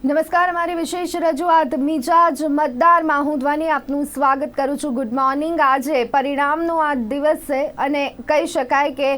નમસ્કાર, અમારી વિશેષ રજૂઆત મિજાજ મતદારમાં હું ધ્વની આપનું સ્વાગત કરું છું. Good morning. આજે પરિણામનો આ દિવસ છે અને કહી શકાય કે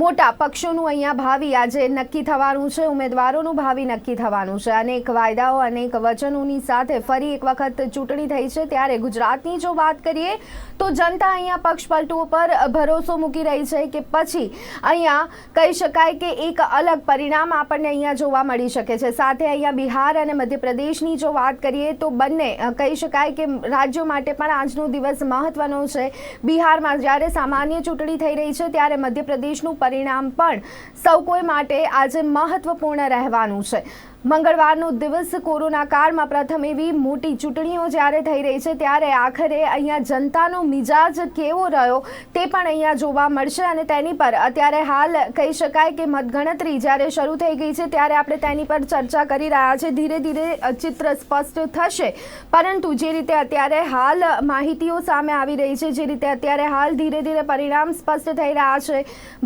મોટા પક્ષોનું અહીંયા ભાવિ આજે નક્કી થવાનું છે. ઉમેદવારોનું ભાવિ નક્કી થવાનું છે. અનેક વાયદાઓ, અનેક વચનોની સાથે ફરી એક વખત ચૂંટણી થઈ છે. ત્યારે ગુજરાતની જો વાત કરીએ તો જનતા અહીંયા પક્ષ પલટુઓ પર ભરોસો મૂકી રહી છે કે પછી અહીંયા કહી શકાય કે એક અલગ પરિણામ આપણને અહીંયા જોવા મળી શકે છે. સાથે અહીંયા બિહાર અને મધ્યપ્રદેશની જો વાત કરીએ તો બંને કહી શકાય કે રાજ્યો માટે પણ આજનો દિવસ મહત્વનો છે. બિહારમાં જ્યારે સામાન્ય ચૂંટણી થઈ રહી છે ત્યારે મધ્યપ્રદેશનું પરિણામ પણ સૌ કોઈ માટે આજે મહત્વપૂર્ણ રહેવાનું છે. મંગળવારનો દિવસ કોરોના કાળમાં પ્રથમ એવી મોટી ચૂંટણીઓ જ્યારે થઈ રહી છે ત્યારે આખરે અહીંયા જનતાનો મિજાજ કેવો રહ્યો તે પણ અહીંયા જોવા મળશે અને તેની પર અત્યારે હાલ કહી શકાય કે મતગણતરી જ્યારે શરૂ થઈ ગઈ છે ત્યારે આપણે તેની પર ચર્ચા કરી રહ્યા છે. ધીરે ધીરે ચિત્ર સ્પષ્ટ થશે, પરંતુ જે રીતે અત્યારે હાલ માહિતીઓ સામે આવી રહી છે, જે રીતે અત્યારે હાલ ધીરે ધીરે પરિણામ સ્પષ્ટ થઈ રહ્યા છે,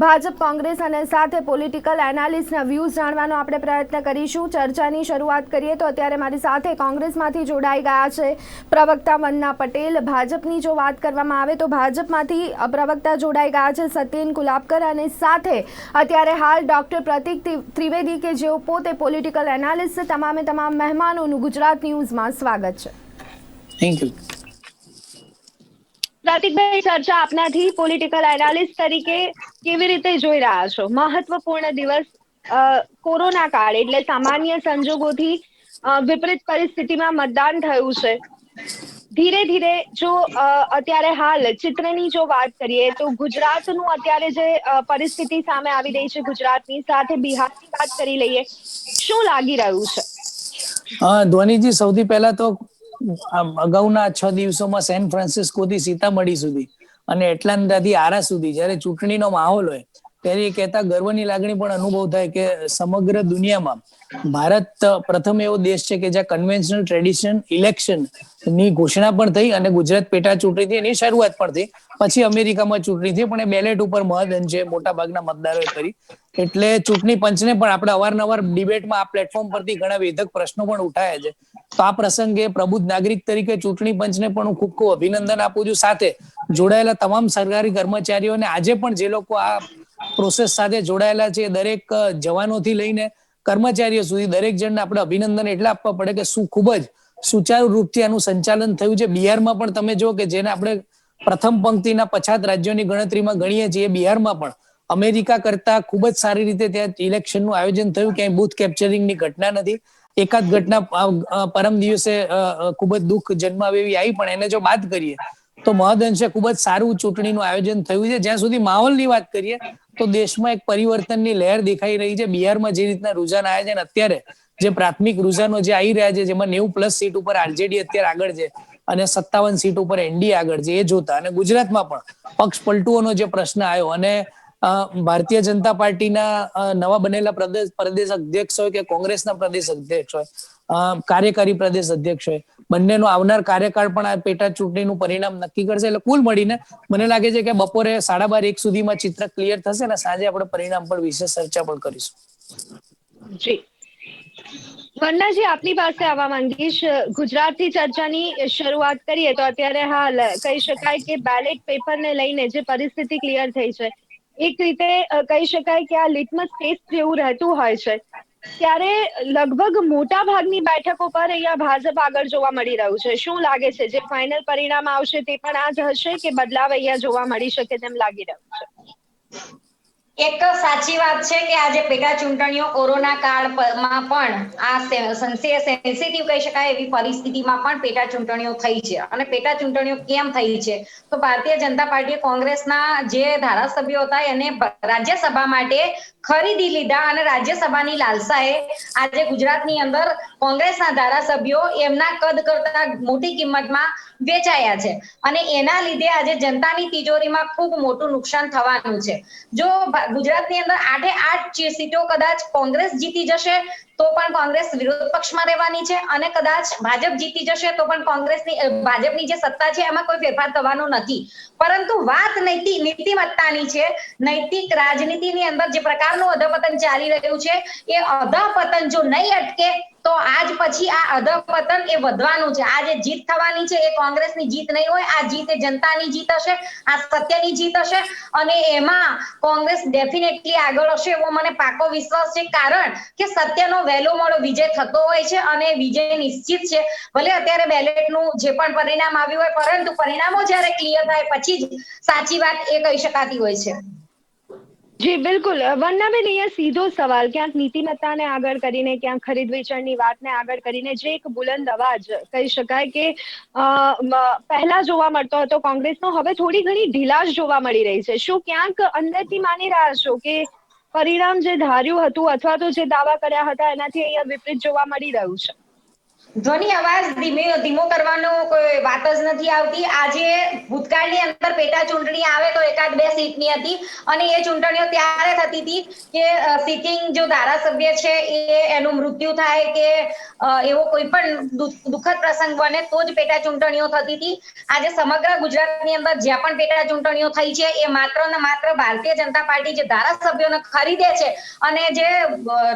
ભાજપ, કોંગ્રેસ અને સાથે પોલિટિકલ એનાલિસ્ટના વ્યૂઝ જાણવાનો આપણે પ્રયત્ન કરીશું. ચર્ચાની શરૂઆત કરીએ તો અત્યારે મારી સાથે કોંગ્રેસમાંથી જોડાઈ ગયા છે પ્રવક્તા વંદના પટેલ. ભાજપની જો વાત કરવામાં આવે તો ભાજપમાંથી પ્રવક્તા જોડાઈ ગયા છે સત્યેન કુલાબકર અને સાથે અત્યારે હાલ ડોક્ટર પ્રતીક ત્રિવેદી કે જેઓ પોતે પોલિટિકલ એનાલિસ્ટ. તમામે તમામ મહેમાનોનું ગુજરાત ન્યૂઝમાં સ્વાગત છે. Thank you. પ્રતીકભાઈ, ચર્ચા આપનાથી પોલિટિકલ એનાલિસ્ટ તરીકે કેવી રીતે જોઈ રહ્યા છો મહત્વપૂર્ણ દિવસ? કોરોના કાળ એટલે સામાન્ય સંજોગોથી વિપરીત પરિસ્થિતિમાં મતદાન થયું છે. ધીરે ધીરે જો અત્યારે હાલ ચિત્રની જો વાત કરીએ તો ગુજરાતનું અત્યારે જે પરિસ્થિતિ સામે આવી રહી છે, ગુજરાતની સાથે બિહારની વાત કરી લઈએ, શું લાગી રહ્યું છે? ધ્વનિજી, સૌથી પહેલા તો અગાઉના 6 દિવસોમાં સેન ફ્રાન્સિસ્કોથી સીતામઢી સુધી અને એટલાન્ટાથી આરા સુધી જ્યારે ચૂંટણીનો માહોલ હોય ત્યારે એ કહેતા ગર્વની લાગણી પણ અનુભવ થાય કે સમગ્ર દુનિયામાં ભારત પ્રથમ એવો દેશ છે કે જ્યાં કન્વેન્શનલ ટ્રેડિશન ઇલેક્શન ની ઘોષણા પણ થઈ અને ગુજરાત પેટા ચૂંટણી થઈ એની શરૂઆત પણ થઈ. પછી અમેરિકામાં ચૂંટણી થઈ, પણ એ બેલેટ ઉપર મતદાન મોટા ભાગના મતદારોએ કરી. એટલે ચૂંટણી પંચને પણ આપણે અવારનવાર ડિબેટમાં આ પ્લેટફોર્મ પરથી ઘણા વેધક પ્રશ્નો પણ ઉઠાયા છે. તો આ પ્રસંગે પ્રબુદ્ધ નાગરિક તરીકે ચૂંટણી પંચને પણ હું ખૂબ ખૂબ અભિનંદન આપું છું. સાથે જોડાયેલા તમામ સરકારી કર્મચારીઓને આજે પણ જે લોકો આ પ્રોસેસ સાથે જોડાયેલા છે દરેક જવાનોથી લઈને કર્મચારીઓ સુધી દરેક જણને આપણે અભિનંદન એટલે આપવા પડે કે શું ખૂબ જ સુચારુ રૂપથી આનું સંચાલન થયું છે. બિહારમાં પણ તમે જો કે જેને આપણે પ્રથમ પંક્તિના પછાત રાજ્યોની ગણતરીમાં ગણીએ છીએ, બિહારમાં પણ અમેરિકા કરતા ખૂબ જ સારી રીતે ત્યાં ઇલેક્શનનું આયોજન થયું. ક્યાંય બૂથ કેપ્ચરિંગની ઘટના નથી. એકાદ ઘટના પરમ દિવસે ખૂબ જ દુઃખ જન્માવે એવી આવી, પણ એને જો બાદ કરીએ તો મહદઅંશે ખૂબ જ સારું ચૂંટણીનું આયોજન થયું છે. જ્યાં સુધી માહોલની વાત કરીએ તો દેશમાં એક પરિવર્તનની લહેર દેખાઈ રહી છે. બિહારમાં જે રીતના રૂઝાન આવ્યા છે ને અત્યારે જે પ્રાથમિક રૂઝાનો જે આવી રહ્યા છે, જેમાં 90+ સીટ ઉપર આરજેડી અત્યારે આગળ છે અને 57 સીટ ઉપર એનડીએ આગળ છે, એ જોતા અને ગુજરાતમાં પણ પક્ષ પલટુઓનો જે પ્રશ્ન આવ્યો અને ભારતીય જનતા પાર્ટીના નવા બનેલા પ્રદેશ અધ્યક્ષ હોય કે કોંગ્રેસના પ્રદેશ અધ્યક્ષ હોય, કાર્યકારી પ્રદેશ અધ્યક્ષ હોય, બંનેનો આવનાર કાર્યકાળ પણ આ પેટા ચૂંટણીનું પરિણામ નક્કી કરશે. એટલે કુલ મળીને મને લાગે છે કે બપોરે 12:30 સુધીમાં ચિત્ર ક્લિયર થશે ને સાંજે આપણે પરિણામ પર વિશેષ ચર્ચા પણ કરીશું. જી વંદનાજી, આપની પાસે આવવા માંગીશ. ગુજરાતથી ચર્ચાની શરૂઆત કરીએ તો અત્યારે હાલ કહી શકાય કે બેલેટ પેપરને લઈને જે પરિસ્થિતિ ક્લિયર થઈ છે, એક રીતે કહી શકાય કે આ લિટમસ ટેસ્ટ જેવું રહેતું હોય છે. ત્યારે લગભગ મોટા ભાગની બેઠકો પર અહીંયા ભાજપ આગળ જોવા મળી રહ્યું છે. શું લાગે છે જે ફાઇનલ પરિણામ આવશે તે પણ આ જ હશે કે બદલાવ અહીંયા જોવા મળી શકે તેમ લાગી રહ્યું છે? એક સાચી વાત છે કે આજે પેટા ચૂંટણીઓ કોરોના કાળમાં પણ આ સેન્સિટિવ કહી શકાય એવી પરિસ્થિતિમાં પણ પેટા ચૂંટણીઓ થઈ છે. અને પેટા ચૂંટણીઓ કેમ થઈ છે તો ભારતીય જનતા પાર્ટીએ કોંગ્રેસના જે ધારાસભ્યો હતા એને રાજ્યસભા માટે ખરીદી લીધા અને રાજ્યસભાની લાલસાએ આજે ગુજરાતની અંદર કોંગ્રેસના ધારાસભ્યો એમના કદ કરતા મોટી કિંમતમાં વેચાયા છે અને એના લીધે આજે જનતાની તિજોરીમાં ખૂબ મોટું નુકસાન થવાનું છે. જો ગુજરાતની અંદર 8 સીટો કદાચ કોંગ્રેસ જીતી જશે તો પણ કોંગ્રેસ વિરોધ પક્ષમાં રહેવાની છે અને કદાચ ભાજપ જીતી જશે તો પણ ભાજપની જે સત્તા છે એમાં કોઈ ફેરફાર થવાનો નથી. પરંતુ વાત નીતિમત્તાની છે. નૈતિક રાજનીતિની અંદર જે પ્રકારનું અધપતન ચાલી રહ્યું છે એ અધપતન જો નહીં અટકે તો આજ પછી આ અધપતન એ વધવાનું છે. આ જે જીત થવાની છે એ કોંગ્રેસની જીત નહીં હોય, આ જીત એ જનતાની જીત હશે, આ સત્યની જીત હશે અને એમાં કોંગ્રેસ ડેફિનેટલી આગળ હશે એવો મને પાકો વિશ્વાસ છે. કારણ કે સત્યનો વહેલો મોડો વિજય થતો હોય છે અને વિજય નિશ્ચિત છે. ભલે અત્યારે બેલેટનું જે પણ પરિણામ આવ્યું હોય, પરંતુ પરિણામો જ્યારે ક્લિયર થાય પછી જ સાચી વાત એ કહી શકાતી હોય છે. જી બિલકુલ. વંદનાબેન, અહીંયા સીધો સવાલ, ક્યાંક નીતિમત્તાને આગળ કરીને, ક્યાંક ખરીદ વેચાણની વાતને આગળ કરીને, જે એક બુલંદ અવાજ કહી શકાય કે પહેલા જોવા મળતો હતો કોંગ્રેસનો, હવે થોડી ઘણી ઢીલાશ જોવા મળી રહી છે. શું ક્યાંક અંદરથી માની રહ્યા છો કે પરિણામ જે ધાર્યું હતું અથવા તો જે દાવા કર્યા હતા એનાથી અહીંયા વિપરીત જોવા મળી રહ્યું છે? ધ્વનિ અવાજ ધીમો કરવાનો કોઈ વાત જ નથી આવતી. આજે ભૂતકાળની અંદર પેટા ચૂંટણી આવે તો એકાદ બે સીટની હતી અને એ ચૂંટણીઓ ત્યારે થતી હતી કે સિટિંગ જો ધારાસભ્ય છે એનું મૃત્યુ થાય કે એવો કોઈ પણ દુઃખદ પ્રસંગ બને તો જ પેટા ચૂંટણીઓ થતી હતી. આજે સમગ્ર ગુજરાતની અંદર જ્યાં પણ પેટા ચૂંટણીઓ થઈ છે એ માત્ર ને માત્ર ભારતીય જનતા પાર્ટી જે ધારાસભ્યોને ખરીદે છે અને જે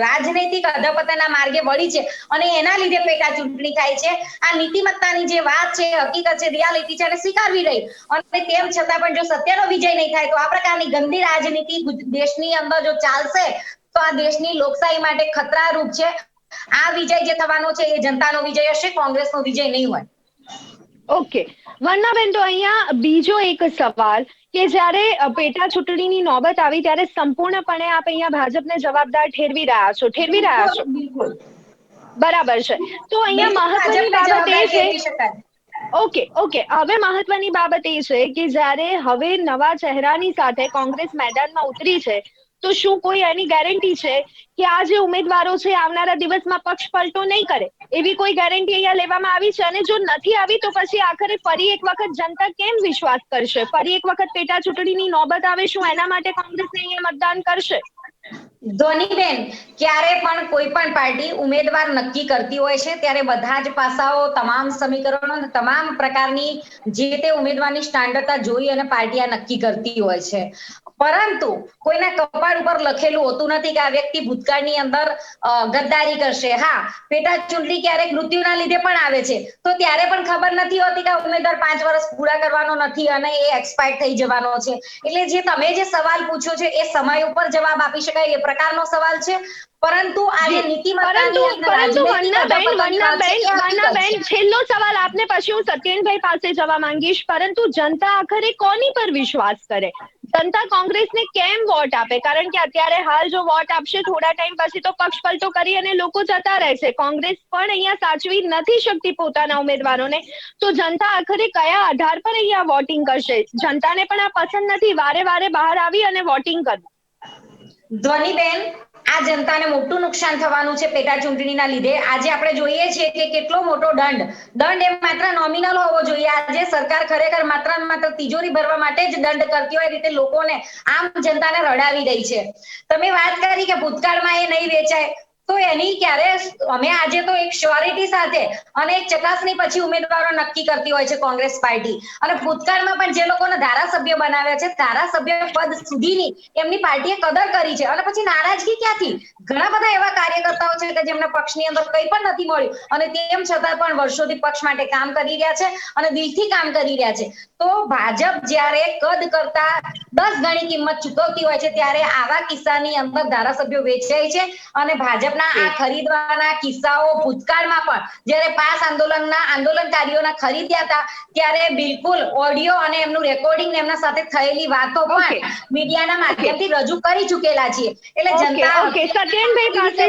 રાજનૈતિક અધપતનના માર્ગે વળી છે અને એના લીધે પેટા ચૂંટણી થાય છે. આ નીતિમત્તાની જે વાત છે, હકીકત છે, રિયાલિટી છે, એને સ્વીકારવી રહી અને તેમ છતાં પણ જો સત્યનો વિજય નહીં થાય તો આ પ્રકારની ગંદી રાજનીતિ દેશની અંદર જો ચાલશે તો આ દેશની લોકશાહી માટે ખતરારૂપ છે. આ વિજય જે થવાનો છે એ જનતાનો વિજય હશે, કોંગ્રેસનો વિજય નહીં હોય. ઓકે વંદનાબેન, તો અહીંયા બીજો એક સવાલ કે જ્યારે પેટા ચૂંટણીની નોબત આવી ત્યારે સંપૂર્ણપણે આપ અહીંયા ભાજપને જવાબદાર ઠેરવી રહ્યા છો. બિલકુલ બરાબર છે. તો અહીંયા મહત્વની બાબત એ છે, ઓકે હવે મહત્વની બાબત એ છે કે જ્યારે હવે નવા ચહેરાની સાથે કોંગ્રેસ મેદાનમાં ઉતરી છે તો શું કોઈ એની ગેરંટી છે કે આ જે ઉમેદવારો છે આવનારા દિવસમાં પક્ષ પલટો નહીં કરે? એવી કોઈ ગેરંટી અહીંયા લેવામાં આવી છે? અને જો નથી આવી તો પછી આખરે ફરી એક વખત જનતા કેમ વિશ્વાસ કરશે? ફરી એક વખત પેટા ચૂંટણીની નોબત આવે, શું એના માટે કોંગ્રેસને અહીંયા મતદાન કરશે? ધ્વનિબેન, ક્યારે પણ કોઈ પણ પાર્ટી ઉમેદવાર નક્કી કરતી હોય છે ત્યારે બધા જ પાસાઓ, તમામ સમીકરણો, તમામ પ્રકારની જે તે ઉમેદવારની સ્ટાન્ડર્ડતા જોઈ અને પાર્ટી આ નક્કી કરતી હોય છે. પરંતુ કોઈના કપાળ ઉપર લખેલું હોતું નથી કે આ વ્યક્તિ ભૂતકાળની અંદર ગદ્દારી કરશે. હા, પેટા ચૂંટણી ક્યારેક મૃત્યુના લીધે પણ આવે છે તો ત્યારે પણ ખબર નથી હોતી કે ઉમેદવાર 5 વર્ષ પૂરા કરવાનો નથી અને એ એક્સપાયર થઈ જવાનો છે. એટલે જે તમે જે સવાલ પૂછો છો એ સમય ઉપર જવાબ આપી શકાય એ પ્રકારનો સવાલ છે. પરંતુ આજે વંદનાબેન, છેલ્લો સવાલ આપને પછી હું સત્યેનભાઈ પાસે જવા માંગીશ. પરંતુ જનતા આખરે કોની પર વિશ્વાસ કરે? જનતા કોંગ્રેસને કેમ વોટ આપે? કારણ કે અત્યારે હાલ જો વોટ આપશે, થોડા ટાઈમ પછી તો પક્ષ પલટો કરી અને લોકો જતા રહેશે. કોંગ્રેસ પણ અહીંયા સાચવી નથી શકતી પોતાના ઉમેદવારોને. તો જનતા આખરે કયા આધાર પર અહીંયા વોટિંગ કરશે? જનતાને પણ આ પસંદ નથી વારે વારે બહાર આવી અને વોટિંગ કરવું. ધ્વનિબેન, આ જનતાને મોટું નુકસાન થવાનું છે પેટા ચૂંટણીના લીધે. આજે આપણે જોઈએ છીએ કે કેટલો મોટો દંડ એ માત્ર નોમિનલ હોવો જોઈએ. આજે સરકાર ખરેખર માત્ર તિજોરી ભરવા માટે જ દંડ કરતી હોય રીતે લોકોને, આમ જનતાને રડાવી રહી છે. તમે વાત કરી કે ભૂતકાળમાં એ નહીં વેચાય, તો એની ક્યારે અમે આજે તો એક શ્યોરિટી સાથે અને એક ચકાસણી પછી ઉમેદવારો નક્કી કરતી હોય છે કોંગ્રેસ પાર્ટી. અને ભૂતકાળમાં પણ જે લોકોને ધારાસભ્ય બનાવ્યા છે, ધારાસભ્ય પદ સુધીની એમની પાર્ટીએ કદર કરી છે. અને પછી નારાજગી ક્યાંથી? ઘણા બધા એવા કાર્યકર્તાઓ છે કે જેમને પક્ષની અંદર કંઈ પણ નથી મળ્યું અને તેમ છતાં પણ વર્ષોથી પક્ષ માટે કામ કરી રહ્યા છે અને દિલથી કામ કરી રહ્યા છે. તો ભાજપ જ્યારે કદ કરતા 10 ગણી કિંમત ચૂકવતી હોય છે ત્યારે આવા કિસ્સાની અંદર ધારાસભ્યો વેચાય છે. અને ભાજપના આ ખરીદવાના કિસ્સાઓ ભૂતકાળમાં પણ જ્યારે પાસ આંદોલનકારીઓના ખરીદ્યા હતા ત્યારે બિલકુલ ઓડિયો અને એમનું રેકોર્ડિંગ એમના સાથે થયેલી વાતો પણ મીડિયાના માધ્યમથી રજૂ કરી ચૂકેલા છીએ. એટલે જનતા સત્યેનભાઈ પાસે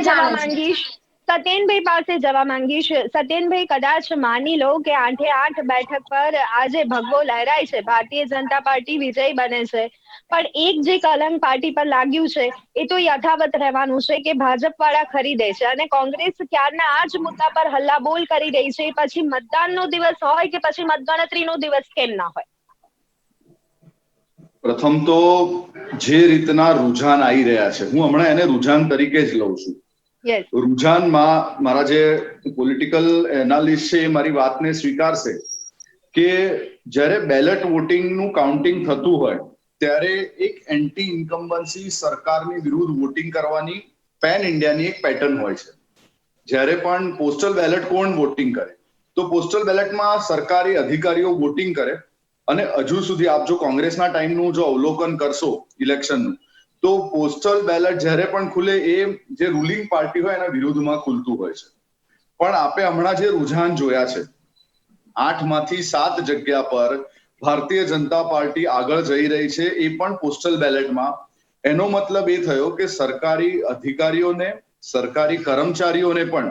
જવા માંગીશ. સત્યેનભાઈ, કદાચ માની લો કે 8 બેઠક પર આજે ભગવો લહેરાય છે, ભારતીય જનતા પાર્ટી વિજય બને છે, પણ એક જે કલંક પાર્ટી પર લાગ્યું છે એ તો યથાવત રહેવાનું છે કે ભાજપ વાળા ખરીદે છે અને કોંગ્રેસ ક્યારના આ જ મુદ્દા પર હલ્લાબોલ કરી રહી છે. પછી મતદાનનો દિવસ હોય કે પછી મતગણતરીનો દિવસ કેમ ના હોય? પ્રથમ તો જે રીતના રુઝાન આવી રહ્યા છે, હું હમણાં એને રુઝાન તરીકે જ લઉં છું. રુઝાનમાં મારા જે પોલિટિકલ એનાલિસ્ટ છે એ મારી વાતને સ્વીકારશે કે જ્યારે બેલેટ વોટિંગનું કાઉન્ટિંગ થતું હોય ત્યારે એક એન્ટી ઇન્કમ્બન્સી સરકારની વિરુદ્ધ વોટિંગ કરવાની પેન ઇન્ડિયાની એક પેટર્ન હોય છે. જ્યારે પણ પોસ્ટલ બેલેટ કોણ વોટિંગ કરે, તો પોસ્ટલ બેલેટમાં સરકારી અધિકારીઓ વોટિંગ કરે. અને હજુ સુધી આપ જો કોંગ્રેસના ટાઈમનું જો અવલોકન કરશો ઇલેક્શનનું, તો પોસ્ટલ બેલેટ જ્યારે પણ ખુલે એ જે રૂલિંગ પાર્ટી હોય એના વિરુદ્ધમાં ખુલતું હોય છે. પણ આપે હમણાં જે રુઝાન જોયા છે, 8 માંથી 7 જગ્યા પર ભારતીય જનતા પાર્ટી આગળ જઈ રહી છે, એ પણ પોસ્ટલ બેલેટમાં. એનો મતલબ એ થયો કે સરકારી અધિકારીઓને, સરકારી કર્મચારીઓને પણ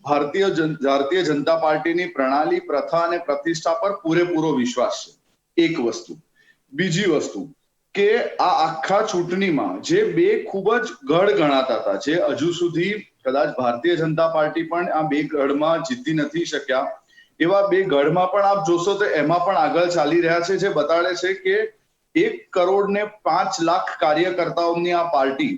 ભારતીય જનતા પાર્ટીની પ્રણાલી, પ્રથા અને પ્રતિષ્ઠા પર પૂરેપૂરો વિશ્વાસ છે. એક વસ્તુ. બીજી વસ્તુ કે આ આખા ચૂંટણીમાં જે બે ખૂબ જ ગઢ ગણાતા હતા, જે હજુ સુધી કદાચ ભારતીય જનતા પાર્ટી પણ આ બે ગઢમાં જીતી નથી શક્યા, એવા બે ગઢમાં પણ આપ જોશો તો એમાં પણ આગળ ચાલી રહ્યા છે, જે બતાડે છે કે 1 કરોડ ને 5 લાખ કાર્યકર્તાઓની આ પાર્ટી,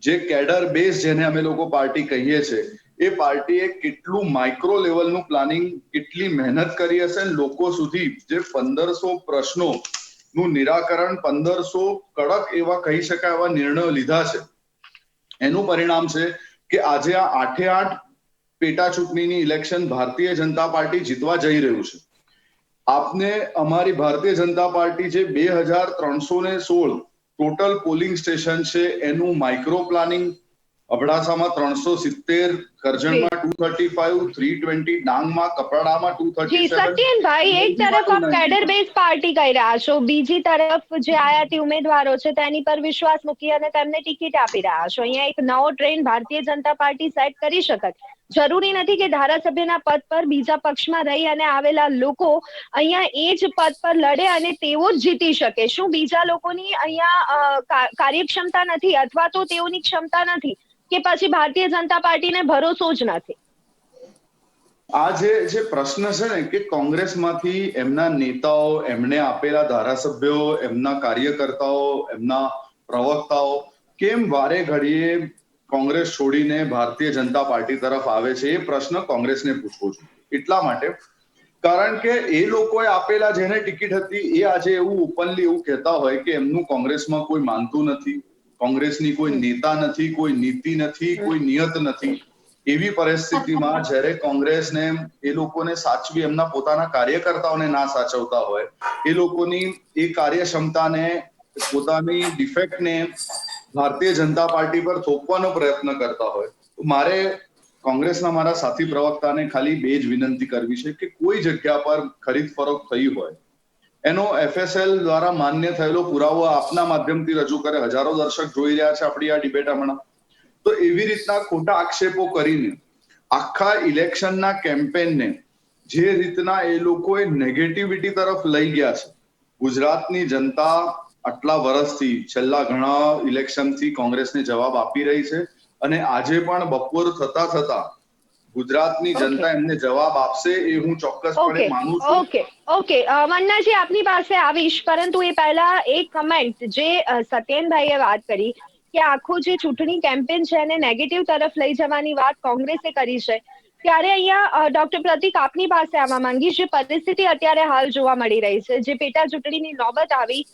જે કેડર બેઝ જેને અમે લોકો પાર્ટી કહીએ છીએ, એ પાર્ટીએ કેટલું માઇક્રો લેવલનું પ્લાનિંગ, કેટલી મહેનત કરી હશે. લોકો સુધી જે 1500 પ્રશ્નોનું નિરાકરણ, 1500 કડક એવા કહી શકાય એવા નિર્ણયો લીધા છે, એનું પરિણામ છે કે આજે આ 8 પેટા ચૂંટણીની ઇલેક્શન ભારતીય જનતા પાર્ટી જીતવા જઈ રહ્યું છે. આપને અમારી ભારતીય જનતા પાર્ટી જે 2316 ટોટલ પોલિંગ સ્ટેશન છે એનું માઇક્રો પ્લાનિંગ, અબડાસામાં 370, કરજણમાં 235, 320, ડાંગમાં, કપરાડામાં 237. સત્યનભાઈ, એક તરફ આપ કેડર બેઝ પાર્ટી કહી રહ્યા છો, બીજી તરફ જે આયાતી ઉમેદવારો છે તેની પર વિશ્વાસ મૂકી અને તેમને ટિકિટ આપી રહ્યા છો. અહીંયા એક નવો trend Bharatiya Janata party set કરી શકે. જરૂરી નથી કે ધારાસભ્યના પદ પર બીજા પક્ષમાં રહી અને આવેલા લોકો અહીંયા એ જ પદ પર લડે અને તેઓ જ જીતી શકે. શું બીજા લોકોની અહીંયા કાર્યક્ષમતા નથી, અથવા તો તેઓની ક્ષમતા નથી, કે પછી ભારતીય જનતા પાર્ટીને ભરોસો જ નથી? આ જે પ્રશ્ન છે ને કે કોંગ્રેસમાંથી એમના નેતાઓ, એમને આપેલા ધારાસભ્યો, એમના કાર્યકર્તાઓ, એમના પ્રવક્તાઓ કેમ વારે ઘડીએ કોંગ્રેસ છોડીને ભારતીય જનતા પાર્ટી તરફ આવે છે, એ પ્રશ્ન કોંગ્રેસને પૂછવો છું. એટલા માટે કારણ કે એ લોકોએ આપેલા જેને ટિકિટ હતી એ આજે એવું ઓપનલી એવું કહેતા હોય કે એમનું કોંગ્રેસમાં કોઈ માનતું નથી, કોંગ્રેસની કોઈ નેતા નથી, કોઈ નીતિ નથી, કોઈ નિયત નથી. એવી પરિસ્થિતિમાં જ્યારે કોંગ્રેસને એ લોકોને સાચવી, એમના પોતાના કાર્યકર્તાઓને ના સાચવતા હોય, એ લોકોની એ કાર્યક્ષમતાને, પોતાની ડિફેક્ટને ભારતીય જનતા પાર્ટી પર થોપવાનો પ્રયત્ન કરતા હોય, તો મારે કોંગ્રેસના મારા સાથી પ્રવક્તાને ખાલી બે જ વિનંતી કરવી છે કે કોઈ જગ્યા પર ખરીદ ફરોખ થઈ હોય એનો FSL દ્વારા માન્ય થયેલો પુરાવો આપના માધ્યમથી રજૂ કરે. હજારો દર્શક જોઈ રહ્યા છે આપણી આ ડિબેટ હમણાં. તો એવી રીતના ખોટા આક્ષેપો કરીને આખા ઇલેક્શનના કેમ્પેનને જે રીતના એ લોકોએ નેગેટિવિટી તરફ લઈ ગયા છે, ગુજરાતની જનતા આટલા વર્ષથી, છેલ્લા ઘણા ઇલેક્શનથી કોંગ્રેસને જવાબ આપી રહી છે અને આજે પણ બપોર થતા ગુજરાતની જનતા એમને જવાબ આપશે એ હું ચોક્કસપણે માનું છું. ઓકે મન્નાજી, આપની પાસે આવીશ, પરંતુ એ પહેલા એક કમેન્ટ જે સત્યનભાઈએ વાત કરી કે આખું જે ચૂંટણી કેમ્પેન છે એને નેગેટિવ તરફ લઈ જવાની વાત કોંગ્રેસે કરી છે, ત્યારે અહીંયા ડોક્ટર પ્રતીક આપની પાસે આવવા માંગીશ. જે પરિસ્થિતિ અત્યારે હાલ જોવા મળી રહી છે, જે પેટા ચૂંટણીની નોબત આવી,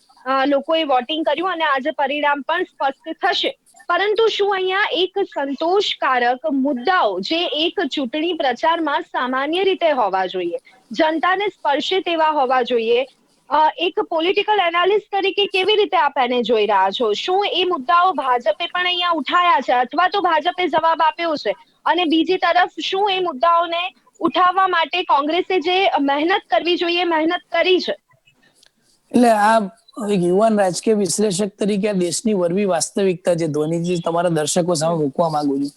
લોકોએ વોટિંગ કર્યું અને આજે પરિણામ પણ સ્પષ્ટ થશે, પરંતુ શું અહીંયા એક સંતોષકારક મુદ્દાઓ જે એક ચૂંટણી પ્રચારમાં સામાન્ય રીતે હોવા જોઈએ, જનતાને સ્પર્શે તેવા હોવા જોઈએ, એક પોલિટિકલ એનાલિસ્ટ તરીકે કેવી રીતે આપ એને જોઈ રહ્યા છો? શું એ મુદ્દાઓ ભાજપે પણ અહીંયા ઉઠાયા છે, અથવા તો ભાજપે જવાબ આપ્યો છે? અને બીજી તરફ શું એ મુદ્દાઓને ઉઠાવવા માટે કોંગ્રેસે જે મહેનત કરવી જોઈએ મહેનત કરી છે? એટલે આ એક યુવાન રાજકીય વિશ્લેષક તરીકે આ દેશની વરવી વાસ્તવિકતા જે ધ્વનિજી તમારા દર્શકો સામે મૂકવા માંગુ છું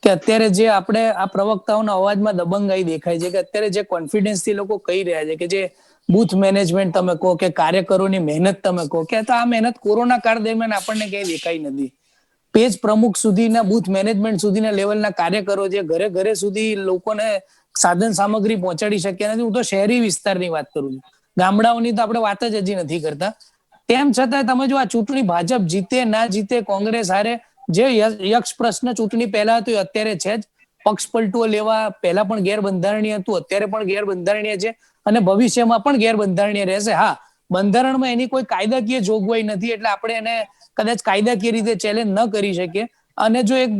કે અત્યારે જે આપણે આ પ્રવક્તાઓના અવાજમાં દબંગાઈ દેખાય છે કે અત્યારે જે કોન્ફિડન્સ થી લોકો કહી રહ્યા છે કે જે બૂથ મેનેજમેન્ટ તમે કહો કે કાર્યકરોની મહેનત તમે કહો કે આ મહેનત કોરોના કાળ દરમિયાન આપણને ક્યાંય દેખાઈ નથી. પેજ પ્રમુખ સુધીના, બૂથ મેનેજમેન્ટ સુધીના લેવલના કાર્યકરો જે ઘરે ઘરે સુધી લોકોને સાધન સામગ્રી પહોંચાડી શક્યા નથી. હું તો શહેરી વિસ્તારની વાત કરું છું, ગામડાઓની તો આપણે વાત જ હજી નથી કરતા. તેમ છતાં તમે જો આ ચૂંટણી ભાજપ જીતે ના જીતે, કોંગ્રેસ હારે, જે યક્ષ પ્રશ્ન ચૂંટણી પહેલા હતું અત્યારે છે જ. પક્ષ પલટુઓ લેવા પહેલા પણ ગેરબંધારણીય હતું, અત્યારે પણ ગેરબંધારણીય છે અને ભવિષ્યમાં પણ ગેરબંધારણીય રહેશે. હા, બંધારણમાં એની કોઈ કાયદાકીય જોગવાઈ નથી એટલે આપણે એને કદાચ કાયદાકીય રીતે ચેલેન્જ ન કરી શકીએ. અને જો એક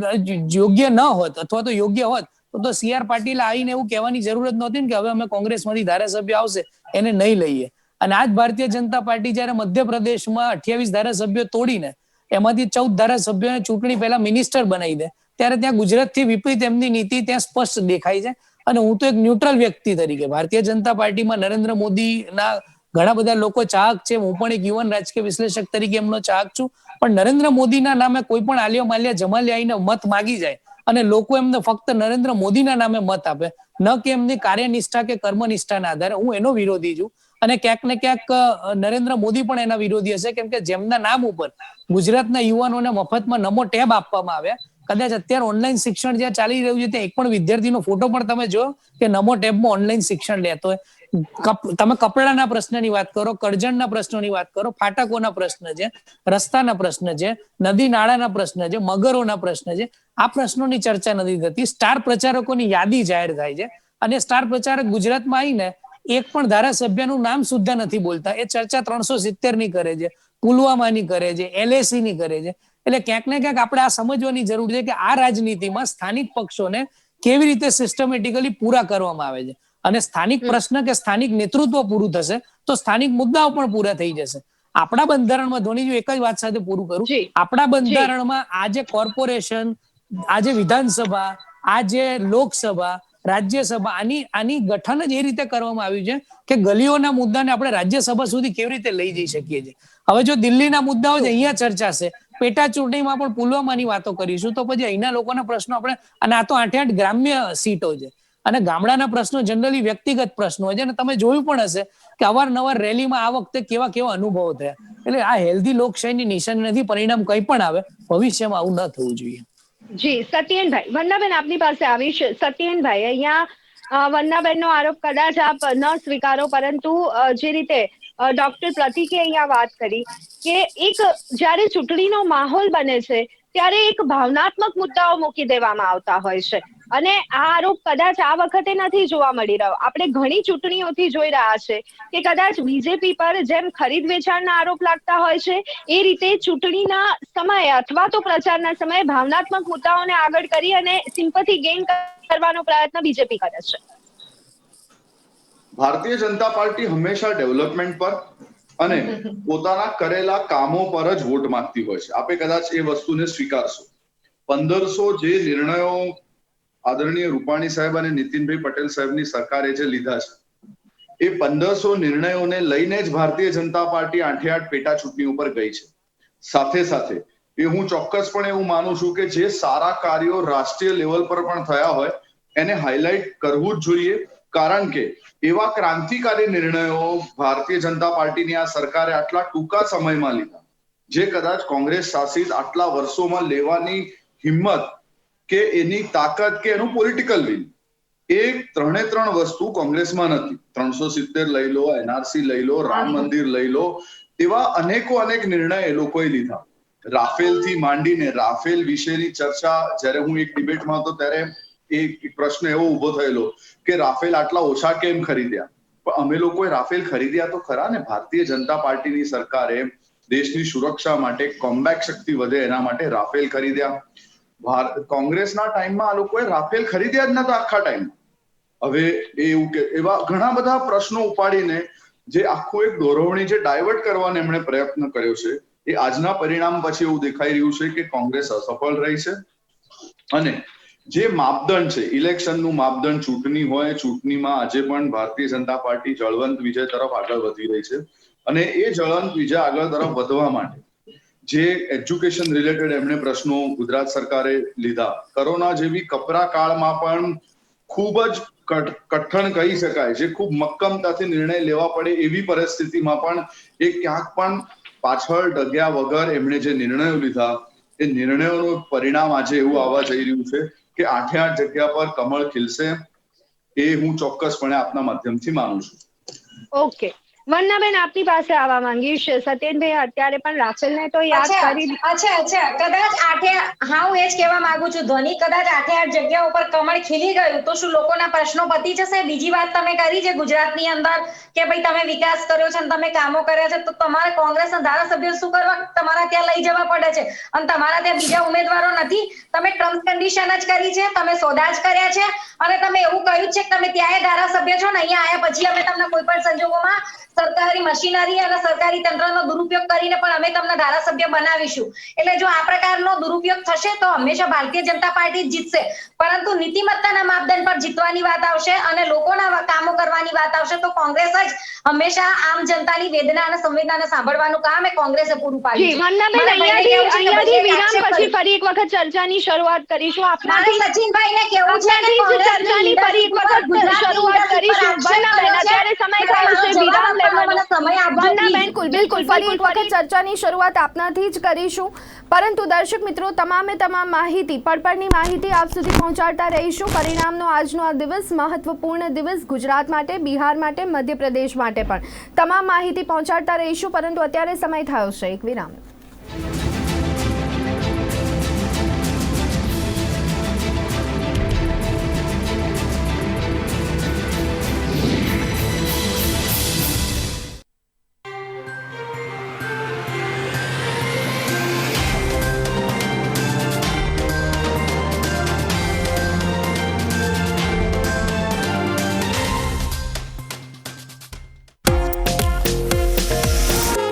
યોગ્ય ન હોત અથવા તો યોગ્ય હોત તો CR પાટીલ આવીને એવું કહેવાની જરૂર જ નહોતી ને કે હવે અમે કોંગ્રેસમાંથી ધારાસભ્ય આવશે એને નહીં લઈએ. અને આજ ભારતીય જનતા પાર્ટી જયારે મધ્યપ્રદેશમાં 28 ધારાસભ્યો તોડીને એમાંથી 14 ધારાસભ્યોને ચૂંટણી પહેલા મિનિસ્ટર બનાવી દે, ત્યારે ત્યાં ગુજરાતથી વિપરીત એમની નીતિ ત્યાં સ્પષ્ટ દેખાય છે. અને હું તો એક ન્યુટ્રલ વ્યક્તિ તરીકે ભારતીય જનતા પાર્ટીમાં નરેન્દ્ર મોદીના ઘણા બધા લોકો ચાહક છે, હું પણ એક યુવાન રાજકીય વિશ્લેષક તરીકે એમનો ચાહક છું, પણ નરેન્દ્ર મોદીના નામે કોઈ પણ આલિયા માલિયા જમાલિયા આવીને મત માગી જાય અને લોકો એમને ફક્ત નરેન્દ્ર મોદીના નામે મત આપે, ન કે એમની કાર્યનિષ્ઠા કે કર્મનિષ્ઠાના આધારે, હું એનો વિરોધી છું. અને ક્યાંક ને ક્યાંક નરેન્દ્ર મોદી પણ એના વિરોધી હશે, કેમ કે જેમના નામ ઉપર ગુજરાતના યુવાનોને મફતમાં નમો ટેબ આપવામાં આવ્યા, કદાચ અત્યારે ઓનલાઈન શિક્ષણ જ્યાં ચાલી રહ્યું છે ત્યાં એક પણ વિદ્યાર્થીનો ફોટો પણ તમે જો કે નમો ટેબમાં ઓનલાઈન શિક્ષણ લેતો હોય. તમે કપડાના પ્રશ્નની વાત કરો, કરજણના પ્રશ્નોની વાત કરો, ફાટકોના પ્રશ્ન છે, રસ્તાના પ્રશ્ન છે, નદી નાળાના પ્રશ્ન છે, મગરોના પ્રશ્ન છે, આ પ્રશ્નોની ચર્ચા નથી થતી. સ્ટાર પ્રચારકોની યાદી જાહેર થાય છે અને સ્ટાર પ્રચારક ગુજરાતમાં આવીને એક પણ ધારાસભ્યનું નામ સુદ્ધા નથી બોલતા. એ ચર્ચા 370 ની કરે છે, પુલવામાની કરે છે, LAC ની કરે છે. એટલે ક્યાંક ને ક્યાંક આપણે આ સમજવાની જરૂર છે કે આ રાજનીતિમાં સ્થાનિક પક્ષોને કેવી રીતે સિસ્ટમેટિકલી પૂરા કરવામાં આવે છે. અને સ્થાનિક પ્રશ્ન કે સ્થાનિક નેતૃત્વ પૂરું થશે તો સ્થાનિક મુદ્દાઓ પણ પૂરા થઈ જશે. આપણા બંધારણમાં, ધોનીજી એક જ વાત સાથે પૂરું કરું, આપણા બંધારણમાં આજે કોર્પોરેશન, આજે વિધાનસભા, આજે લોકસભા, રાજ્યસભા, આની ગઠન જ એ રીતે કરવામાં આવ્યું છે કે ગલીઓના મુદ્દાને આપણે રાજ્યસભા સુધી કેવી રીતે લઈ જઈ શકીએ છીએ. હવે જો દિલ્હીના મુદ્દાઓ જ અહીંયા ચર્ચાશે, પેટા ચૂંટણીમાં પણ પુલવામાની વાતો કરીશું, તો પછી અહીંના લોકોના પ્રશ્નો આપણે, અને આ તો 8 ગ્રામ્ય સીટો છે અને ગામડાના પ્રશ્નો જનરલી વ્યક્તિગત પ્રશ્નો હોય છે. અને તમે જોયું પણ હશે કે અવારનવાર રેલીમાં આ વખતે કેવા કેવા અનુભવો થયા. એટલે આ હેલ્ધી લોકશાહીની નિશાની નથી. પરિણામ કંઈ પણ આવે, ભવિષ્યમાં આવું ન થવું જોઈએ. જી સત્યેનભાઈ, વંદનાબેન આપની પાસે આવીશ. સત્યેનભાઈ, અહીંયા વંદનાબેનનો આરોપ કદાચ આપ ન સ્વીકારો, પરંતુ જે રીતે ડોક્ટર પ્રતિકે અહીંયા વાત કરી કે એક જ્યારે ચૂંટણીનો માહોલ બને છે ત્યારે એક ભાવનાત્મક મુદ્દાઓ મૂકી દેવામાં આવતા હોય છે, અને આ આરોપ કદાચ આ વખતે નથી જોવા મળી રહ્યો. આપણે ઘણી ચૂંટણીઓથી જોઈ રહ્યા છે કે કદાચ બીજેપી પર જેમ ખરીદ વેચાણના આરોપ લાગતા હોય છે, એ રીતે ચૂંટણીના સમયે અથવા તો પ્રચારના સમયે ભાવનાત્મક મુદ્દાઓને આગળ કરી અને સિમ્પથી ગેઇન કરવાનો પ્રયત્ન બીજેપી કરે છે. ભારતીય જનતા પાર્ટી હંમેશા ડેવલપમેન્ટ પર અને પોતાના કરેલા કામો પર જ વોટ માંગતી હોય છે. આપણે કદાચ એ વસ્તુને સ્વીકારશો. 1500 જે નિર્ણયો આદરણીય રૂપાણી સાહેબ અને નીતિનભાઈ પટેલ સાહેબની સરકારે જે લીધા છે, એ 1500 નિર્ણયોને લઈને જ ભારતીય જનતા પાર્ટી 8 પેટા ચૂંટણી ઉપર ગઈ છે. સાથે સાથે એ હું ચોક્કસપણે એવું માનું છું કે જે સારા કાર્યો રાષ્ટ્રીય લેવલ પર પણ થયા હોય એને હાઇલાઇટ કરવું જ જોઈએ, કારણ કે એવા ક્રાંતિકારી નિર્ણયો ભારતીય જનતા પાર્ટીની આ સરકારે આટલા ટૂંકા સમયમાં લીધા, જે કદાચ કોંગ્રેસ શાસિત આટલા વર્ષોમાં લેવાની હિંમત કે એની તાકાત કે એનું પોલિટિકલ વિલ, એ 3 વસ્તુ કોંગ્રેસમાં નથી. 370 લઈ લો, NRC લઈ લો, રામ મંદિર લઈ લો, એવા અનેક નિર્ણય એ લોકોએ લીધા. રાફેલ થી માંડીને, રાફેલ વિશેની ચર્ચા જ્યારે હું એક ડિબેટમાં હતો ત્યારે એક પ્રશ્ન એવો ઉભો થયેલો કે રાફેલ આટલા ઓછા કેમ ખરીદ્યા? પણ અમે લોકોએ રાફેલ ખરીદ્યા તો ખરા ને. ભારતીય જનતા પાર્ટીની સરકારે દેશની સુરક્ષા માટે, કોમ્બેટ શક્તિ વધે એના માટે રાફેલ ખરીદ્યા. કોંગ્રેસના ટાઈમમાં આ લોકોએ રાફેલ ખરીદ્યા જ નતા આખા ટાઈમ. હવે એવું કે એવા ઘણા બધા પ્રશ્નો ઉપાડીને જે આખું એક દોરવણી જે ડાયવર્ટ કરવાનો એમણે પ્રયત્ન કર્યો છે, એ આજના પરિણામ પછી એવું દેખાઈ રહ્યું છે કે કોંગ્રેસ અસફળ રહી છે. અને જે માપદંડ છે, ઇલેક્શનનું માપદંડ, ચૂંટણી હોય, ચૂંટણીમાં આજે પણ ભારતીય જનતા પાર્ટી જળવંત વિજય તરફ આગળ વધી રહી છે. અને એ જળવંત વિજય આગળ તરફ વધવા માટે જે એજ્યુકેશન રિલેટેડ એમણે પ્રશ્નો ગુજરાત સરકારે લીધા, કોરોના જેવી કપરા કાળમાં પણ ખૂબ જ કઠણ કહી શકાય, જે ખૂબ મક્કમતાથી નિર્ણય લેવા પડે એવી પરિસ્થિતિમાં પણ એ ક્યાંક પણ પાછળ ડગ્યા વગર એમણે જે નિર્ણયો લીધા, એ નિર્ણયોનું પરિણામ આજે એવું આવવા જઈ રહ્યું છે કે 8 જગ્યા પર કમળ ખીલશે, એ હું ચોક્કસપણે આપના માધ્યમથી માનું છું. ઓકે, વંદનાબેન, આપની પાસે આવવા માંગીશ. સત્યેનભાઈ અત્યારે પણ રાફેલને તો યાદ કરી. અચ્છા કદાચ હું એ જ કહેવા માંગુ છું, ધ્વનિ કદાચ 8 જગ્યાઓ પર કમળ ખીલી ગયું તો શું લોકોના પ્રશ્નો પતી જશે? બીજી વાત તમે કરી છે ગુજરાતની અંદર કે ભાઈ તમે વિકાસ કર્યો છે અને તમે કામો કર્યા છે, તો તમારે કોંગ્રેસના ધારાસભ્યો શું કરવા તમારા ત્યાં લઈ જવા પડે છે? અને તમારા ત્યાં બીજા ઉમેદવારો નથી? તમે ટર્મ્સ કન્ડિશન જ કરી છે, તમે સોદા જ કર્યા છે અને તમે એવું કહ્યું છે કે તમે ત્યાંય ધારાસભ્ય છો ને અહીંયા આવ્યા પછી અમે તમને કોઈ પણ સંજોગોમાં સરકારી મશીનરી અને સરકારી તંત્રનો દુરુપયોગ કરીને પણ અમે તમને ધારાસભ્ય બનાવીશું. એટલે જો આ પ્રકારનો દુરુપયોગ થશે તો હંમેશા ભારતીય જનતા પાર્ટી જીતશે, પરંતુ નીતિમત્તાના માપદંડ પર જીતવાની વાત આવશે અને લોકોના કામો કરવાની વાત આવશે તો કોંગ્રેસ જ હંમેશા આમ જનતાની વેદના અને સંવેદનાને સાંભળવાનું કામ એ કોંગ્રેસે પૂરું પાડ્યું છે. વંદનાબેન, અહીંયાથી વિરામ પછી ફરી એક વખત ચર્ચાની શરૂઆત કરીશું. મારે સચિનભાઈને કેવું છે કે ચર્ચાની ફરી એક વખત શરૂઆત કરીશું. વંદનાબેન, અત્યારે સમય થયો છે વિરામ લેવાનો. બિલકુલ ફરી એક વખત ચર્ચાની શરૂઆત આપનાથી જ કરીશું, પરંતુ દર્શક મિત્રો, તમામ માહિતી પડપડની માહિતી આપ સુધી પહોંચાડતા રહીશું. પરિણામનો આજનો આ દિવસ મહત્વપૂર્ણ દિવસ ગુજરાત માટે, બિહાર માટે, મધ્યપ્રદેશ માટે પણ તમામ માહિતી પહોંચાડતા રહીશું, પરંતુ અત્યારે સમય થયો છે એક વિરામ.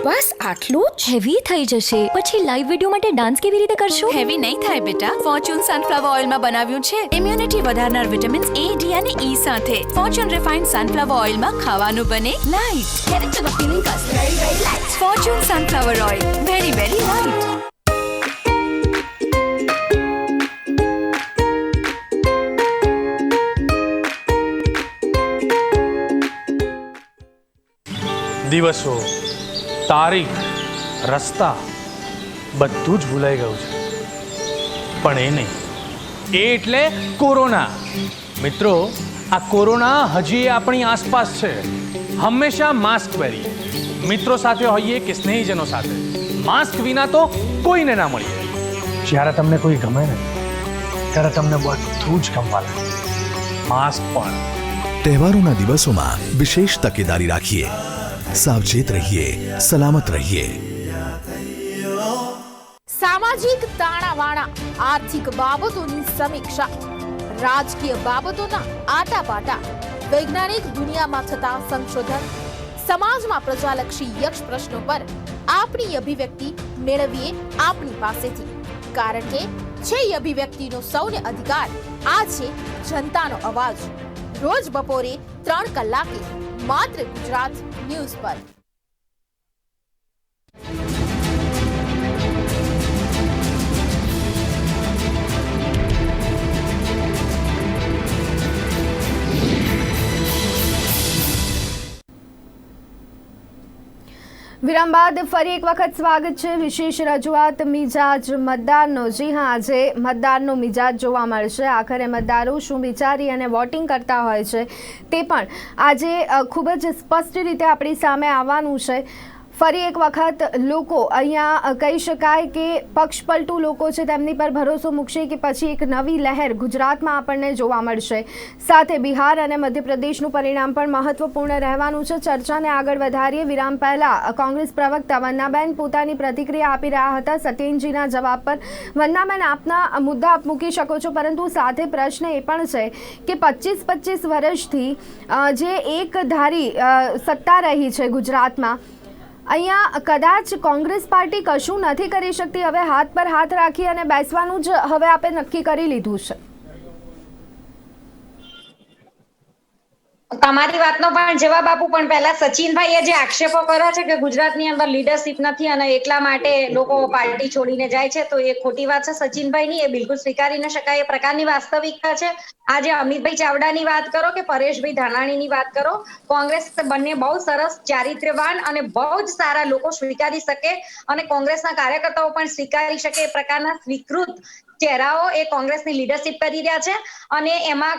બસ આટલું જ? હેવી થઈ જશે પછી લાઈવ વિડિયો માટે ડાન્સ કેવી રીતે કરશો? હેવી નહીં થાય બેટા. ફોર્ચ્યુન સનફ્લાવર ઓઇલમાં બનાવ્યું છે ઇમ્યુનિટી વધારનાર વિટામિન્સ A, D અને E સાથે. ફોર્ચ્યુન રિફાઇન્ડ સનફ્લાવર ઓઇલમાં ખાવાનું બને light. Get it to the feeling કસ્ટ very very light. Fortune sunflower oil, very very light. દિવસો, તારીખ, રસ્તા બધું જ ભૂલાઈ ગયું છે, પણ એ નહીં. એ એટલે કોરોના. મિત્રો, આ કોરોના હજી આપણી આસપાસ છે. હંમેશા માસ્ક પહેરીએ, મિત્રો સાથે હોઈએ કે સ્નેહીજનો સાથે. માસ્ક વિના તો કોઈને ના મળીએ. જ્યારે તમને કોઈ ગમે ને ત્યારે તમને બધું જ ગમવા લાગે, માસ્ક પણ. તહેવારોના દિવસોમાં વિશેષ તકેદારી રાખીએ, સાવચેત રહીએ, સલામત રહીએ. સામાજિક તાણાવાણા, આર્થિક બાબતોની સમીક્ષા, રાજકીય બાબતોના આટાપાટા, વૈજ્ઞાનિક દુનિયામાં થતા સંશોધન, સમાજમાં પ્રજાલક્ષી યક્ષ પ્રશ્નો પર આપણી અભિવ્યક્તિ મેળવીએ આપની પાસેથી, કારણ કે છે અભિવ્યક્તિનો સૌને અધિકાર. આ છે જનતાનો અવાજ. રોજ બપોરે 3 કલાકે માત્ર ગુજરાત ન્યૂઝ પર. વિરામ બાદ ફરી એક વખત સ્વાગત છે. વિશેષ રજૂઆત મિજાજ મતદારનો. જી હા, આજે મતદારનો મિજાજ જોવા મળશે. આખરે મતદારો શું વિચારી અને વોટિંગ કરતા હોય છે તે પણ આજે ખૂબ જ સ્પષ્ટ રીતે આપણી સામે આવવાનું છે. ફરી એક વખત લોકો અહીંયા કહી શકાય કે પક્ષપલટુ લોકો છે તેમની પર ભરોસો મૂકશે કે પછી એક નવી લહેર ગુજરાતમાં આપણને જોવા મળશે. સાથે બિહાર અને મધ્યપ્રદેશનું પરિણામ પણ મહત્વપૂર્ણ રહેવાનું છે. ચર્ચાને આગળ વધારીએ. વિરામ પહેલા કોંગ્રેસ પ્રવક્તા વંદનાબેન પોતાની પ્રતિક્રિયા આપી રહ્યા હતા સત્યેનજીના જવાબ પર. વંદનાબેન, આપના મુદ્દા આપ મૂકી શકો છો, પરંતુ સાથે પ્રશ્ન એ પણ છે કે 25 વર્ષથી જે એક ધારી સત્તા રહી છે ગુજરાતમાં, અહીંયા કદાચ કોંગ્રેસ પાર્ટી કશું નથી કરી શકતી. હવે હાથ પર હાથ રાખી અને બેસવાનું જ હવે આપણે નક્કી કરી લીધું છે. તમારી વાતનો પણ જવાબ આપું, પણ પહેલા સચિનભાઈએ જે આક્ષેપો કર્યા છે કે ગુજરાતની અંદર લીડરશિપ નથી અને એટલા માટે લોકો પાર્ટી છોડીને જાય છે, તો એ ખોટી વાત છે સચિનભાઈની. એ બિલકુલ સ્વીકારી ન શકાય એ પ્રકારની વાસ્તવિકતા છે. આજે અમિતભાઈ ચાવડાની વાત કરો કે પરેશભાઈ ધાનાણીની વાત કરો, કોંગ્રેસ બંને બહુ સરસ, ચારિત્ર્યવાન અને બહુ જ સારા લોકો સ્વીકારી શકે અને કોંગ્રેસના કાર્યકર્તાઓ પણ સ્વીકારી શકે એ પ્રકારના સ્વીકૃત ચહેરાઓ એ કોંગ્રેસની લીડરશિપ કરી રહ્યા છે અને એમાં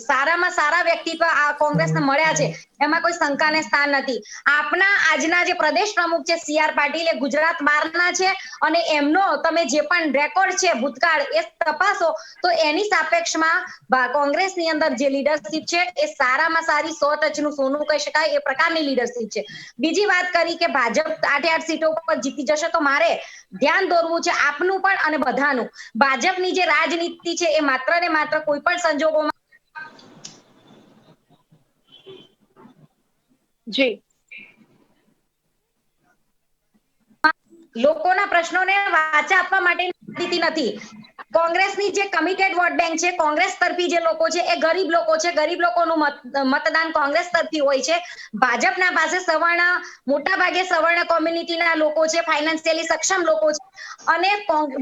સારામાં સારા વ્યક્તિત્વ આ કોંગ્રેસને મળ્યા છે, એમાં કોઈ શંકાને સ્થાન નથી. આપના આજના જે પ્રદેશ પ્રમુખ છે CR પાટીલ, એ ગુજરાત બહારના છે અને એમનો તમે જે પણ રેકોર્ડ છે ભૂતકાળ એ તપાસો તો એની સાપેક્ષમાં કોંગ્રેસની અંદર જે લીડરશિપ છે એ સારામાં સારી 100% સોનું કહી શકાય એ પ્રકારની લીડરશિપ છે. બીજી વાત કરી કે ભાજપ 8 સીટો પર જીતી જશે, તો મારે ધ્યાન દોરવું છે આપનું પણ અને બધાનું. ભાજપની જે રાજનીતિ છે એ માત્ર ને માત્ર કોઈ પણ સંજોગોમાં જી લોકોના પ્રશ્નોને વાચા આપવા માટે નથી. કોંગ્રેસની જે કમિટેડ વોટ બેંક છે, કોંગ્રેસ તરફી જે લોકો છે એ ગરીબ લોકો છે, ગરીબ લોકોનું મતદાન કોંગ્રેસ તરફી હોય છે. ભાજપના પાસે સવર્ણ, મોટા ભાગે સવર્ણ કોમ્યુનિટીના લોકો છે, ફાઇનાન્શિયલી સક્ષમ લોકો છે અને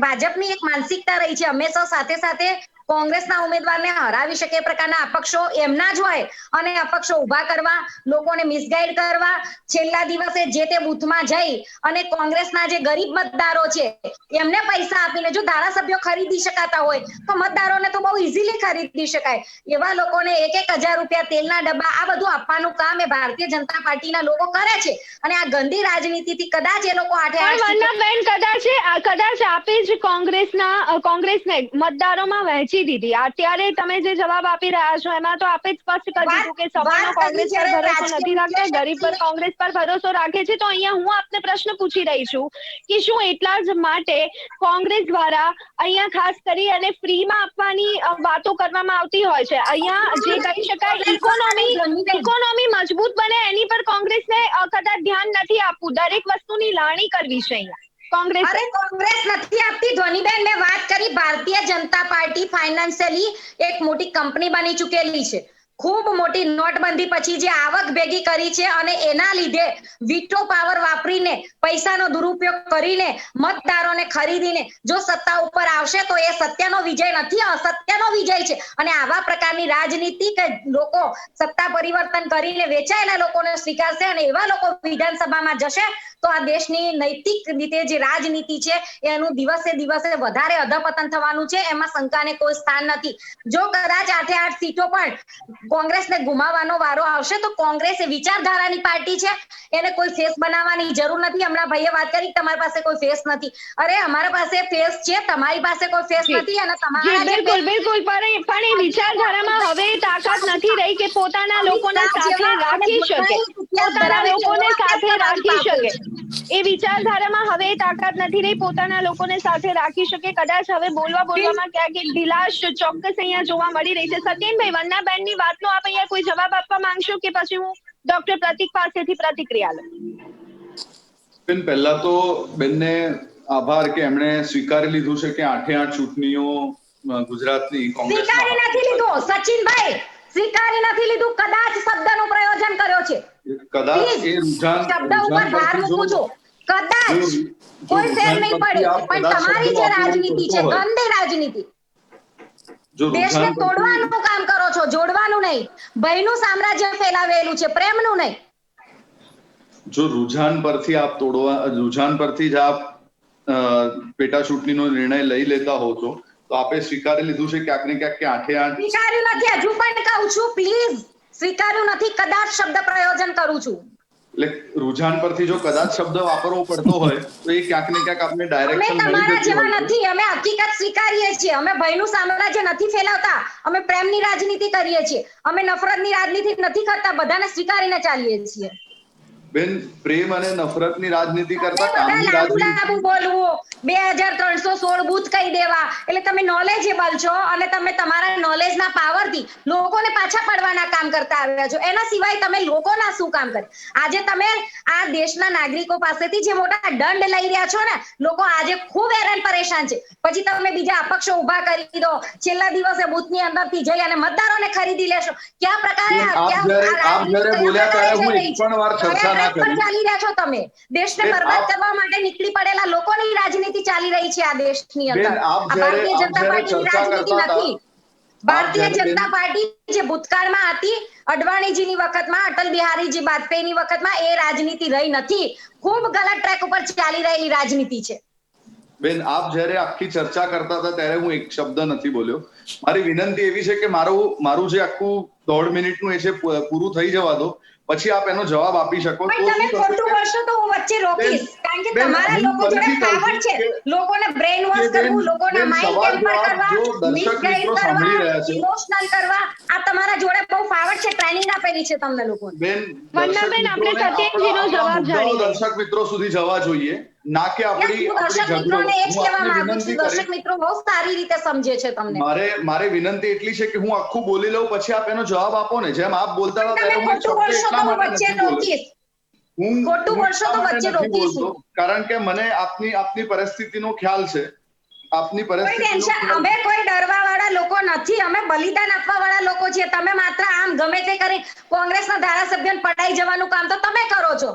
ભાજપની એક માનસિકતા રહી છે હંમેશા સાથે સાથે કોંગ્રેસના ઉમેદવારને હરાવી શકે એ પ્રકારના અપક્ષો એમના જ હોય અને અપક્ષો ઉભા કરવા, લોકોને મિસગાઈડ કરવા, છેલ્લા દિવસે જે તે બૂથમાં જઈ અને કોંગ્રેસના જે ગરીબ મતદારો છે એમને પૈસા આપીને, જો ધારાસભ્યો ખરીદી શકાતા હોય તો મતદારોને તો બહુ ઇઝીલી ખરીદી શકાય, એવા લોકોને 1,000 રૂપિયા તેલના ડબ્બા આ બધું આપવાનું કામ એ ભારતીય જનતા પાર્ટીના લોકો કરે છે અને આ ગંદી રાજનીતિથી કદાચ એ લોકો કદાચ આપે જ કોંગ્રેસને મતદારોમાં વહેંચી દીધી. અત્યારે તમે જે જવાબ આપી રહ્યા છો એમાં તો આપે જ સ્પષ્ટ કરી દીધું કે સવર્ણો કોંગ્રેસ પર ભરોસો નથી રાખતા, ગરીબ પર કોંગ્રેસ પર ભરોસો રાખે છે. તો અહીંયા હું આપને પ્રશ્ન પૂછી રહી છું કે શું એટલા જ માટે કોંગ્રેસ દ્વારા અહીંયા ખાસ કરી અને ફ્રીમાં આપવાની વાતો કરવામાં આવતી હોય છે? અહીંયા જે કહી શકાય ઇકોનોમી મજબૂત બને એની પર કોંગ્રેસને કદાચ ધ્યાન નથી આપવું, દરેક વસ્તુની લાણી કરવી છે અહીંયા કોંગ્રેસ નથી આપતી. ધ્વનિબેન, મેં વાત કરી ભારતીય જનતા પાર્ટી ફાઇનાન્શિયલી એક મોટી કંપની બની ચૂકેલી છે. ખૂબ મોટી નોટબંધી પછી જે આવક ભેગી કરી છે અને એના લીધે વીટો પાવર વાપરીને, પૈસાનો દુરુપયોગ કરીને, મતદારોને ખરીદીને જો સત્તા ઉપર આવશે તો એ સત્યનો વિજય નથી, અસત્યનો વિજય છે. અને આવા પ્રકારની રાજનીતિ કે લોકો સત્તા પરિવર્તન કરીને વેચાયેલા લોકોને સ્વીકારશે અને એવા લોકો વિધાનસભામાં જશે તો આ દેશની નૈતિક રીતે જે રાજનીતિ છે એનું દિવસે દિવસે વધારે અધપતન થવાનું છે, એમાં શંકાને કોઈ સ્થાન નથી. જો કદાચ 8 સીટો પણ કોંગ્રેસને ગુમાવવાનો વારો આવશે તો કોંગ્રેસ એ વિચારધારાની પાર્ટી છે, એને કોઈ ફેસ બનાવવાની જરૂર નથી. હમણાં ભાઈએ વાત કરી તમારી પાસે કોઈ ફેસ નથી. અરે અમારા પાસે ફેસ છે, તમારી પાસે કોઈ ફેસ નથી અને તમારા બિલકુલ પણ એ વિચારધારામાં હવે તાકાત નથી રહી કે પોતાના લોકોને સાથે રાખી શકે, પોતાના લોકોને સાથે રાખી શકે. એ વિચારધારામાં હવે તાકાત નથી રહી પોતાના લોકોને સાથે રાખી શકે. કદાચ હવે બોલવામાં ક્યાંક એક ઢીલાશ ચોક્કસ અહીંયા જોવા મળી રહી છે. સત્યેનભાઈ, વંદનાબેનની વાતનો આપ અહીંયા કોઈ જવાબ આપવા માંગશો કે પછી હું ડોક્ટર પ્રતીક પાસેથી પ્રતિક્રિયા લઉં? બેન, પહેલા તો બેનને આભાર કે એમણે સ્વીકારી લીધું છે કે 8 ચૂંટણીઓ ગુજરાતની કોંગ્રેસ સ્વીકારી નથી લીધું. સચિનભાઈ, સ્વીકારી નથી લીધું, કદાચ શબ્દનો પ્રયોજન કર્યો છે. કદાચ એ રુઝાન શબ્દ ઉપર ભાર મૂકું છું. કદાચ કોઈ ફેર નહીં પડે, પણ તમારી જે રાજનીતિ છે ગંદી રાજનીતિ, દેશને તોડવાનું કામ કરો છો, જોડવાનું નહીં. ભયનું સામ્રાજ્ય ફેલાવેલું છે, પ્રેમનું નહીં. જો રૂઝાન પરથી જ આપ પેટા ચૂંટણીનો નિર્ણય લઈ લેતા હો છો તો આપે સ્વીકારી લીધું છે ક્યાંક ને ક્યાંક કે 8 સ્વીકાર્યું નથી. હજુ પણ કહું છું, પ્લીઝ, સ્વીકાર્યું નથી. કદાચ શબ્દ પ્રયોજન કરું છું. એટલે રૂઝાન પરથી જો કદાચ શબ્દ વાપરવો પડતો હોય તો એ ક્યાંક ને ક્યાંક આપણે ડાયરેક્શન મળી તમારા જેવા નથી. અમે હકીકત સ્વીકારીએ છીએ. અમે ભયનું સામ્રાજ્ય નથી ફેલાવતા. અમે પ્રેમની રાજનીતિ કરીએ છીએ. અમે નફરતની રાજનીતિ નથી કરતા. બધાને સ્વીકારીને ચાલીએ છીએ. બેન, પ્રેમ અને નફરતની રાજનીતિ કરતા કામની રાજનીતિ બોલવું, 2316 બૂથ કહી દેવા, એટલે તમે નોલેજેબલ છો અને તમે તમારા નોલેજના પાવરથી લોકોને પાછા પાડવાના કામ કરતા આવ્યા છો. એના સિવાય તમે લોકોના શું કામ કરે? આજે તમે આ દેશના નાગરિકો પાસેથી જે મોટા દંડ લઈ રહ્યા છો ને, લોકો આજે ખૂબ હેરાન પરેશાન છે. પછી તમે બીજા અપક્ષો ઉભા કરી દો, છેલ્લા દિવસે બૂથની અંદરથી જઈ અને મતદારોને ખરીદી લેશો. કયા પ્રકારે બોલ્યા ત્યારે હું એક પણ વાર ચર્ચા ના કરી. ચાલી રહ્યા છો તમે. દેશને બરબાદ કરવા માટે નીકળી પડેલા લોકોની રાજનીતિ ચાલી રહી છે આ દેશની અંદર. ભારતીય જનતા પાર્ટીની રાજનીતિ નથી. ભારતીય જનતા પાર્ટી જે ભૂતકાળમાં હતી, અડવાણીજીની વખતમાં, અટલ બિહારીજી વાજપેયીની વખતમાં, એ રાજનીતિ રહી નથી. ખૂબ ગલત ટ્રેક ઉપર ચાલી રહેલી રાજનીતિ છે. બેન, આપ જ્યારે આખી ચર્ચા કરતા હતા ત્યારે હું એક શબ્દ નથી બોલ્યો. મારી વિનંતી એવી છે કે મારું જે આખું 1.5 મિનિટનું એ છે પૂરું થઈ જવા દો, પછી આપ એનો જવાબ આપી શકો. પણ તમે ખોટું બોલશો તો હું વચ્ચે રોકીશ, કારણ કે તમારા લોકો જોડે પાવર છે લોકોને બ્રેઇન વોશ કરવું, લોકોના માઇન્ડ ટેમ્પર કરવા, મિસગાઈડ કરવા, ઇમોશનલ કરવા, આ તમારા જોડે બહુ પાવર છે, ટ્રેનિંગ આપેલી છે તમને લોકોને. બેન, વંદનાબેન, આપણે સત્યેનજીનો જવાબ જાણીએ. દર્શક મિત્રો સુધી જવા જોઈએ, ના કે આપણી દર્શક મિત્રોને એ જ કહેવા માંગુ છું, દર્શક મિત્રો બહુ સારી રીતે સમજે છે તમને. મારે વિનંતી એટલી છે કે હું આખું બોલી લઉં, પછી આપ એનો જવાબ આપો ને. જેમ આપ બોલતા હતા તમે ખોટું બોલશો તો હું વચ્ચે રોકીશ. ખોટું બોલશો તો વચ્ચે રોકીશ, કારણ કે મને આપની પરિસ્થિતિનો ખ્યાલ છે. આપની પરિસ્થિતિ, અમે કોઈ ડરવા વાળા લોકો નથી, અમે બલિદાન આપવા વાળા લોકો છીએ. તમે માત્ર આમ ગમે તે કરી કોંગ્રેસના ધારાસભ્યને પડાઈ જવાનું કામ તો તમે કરો છો,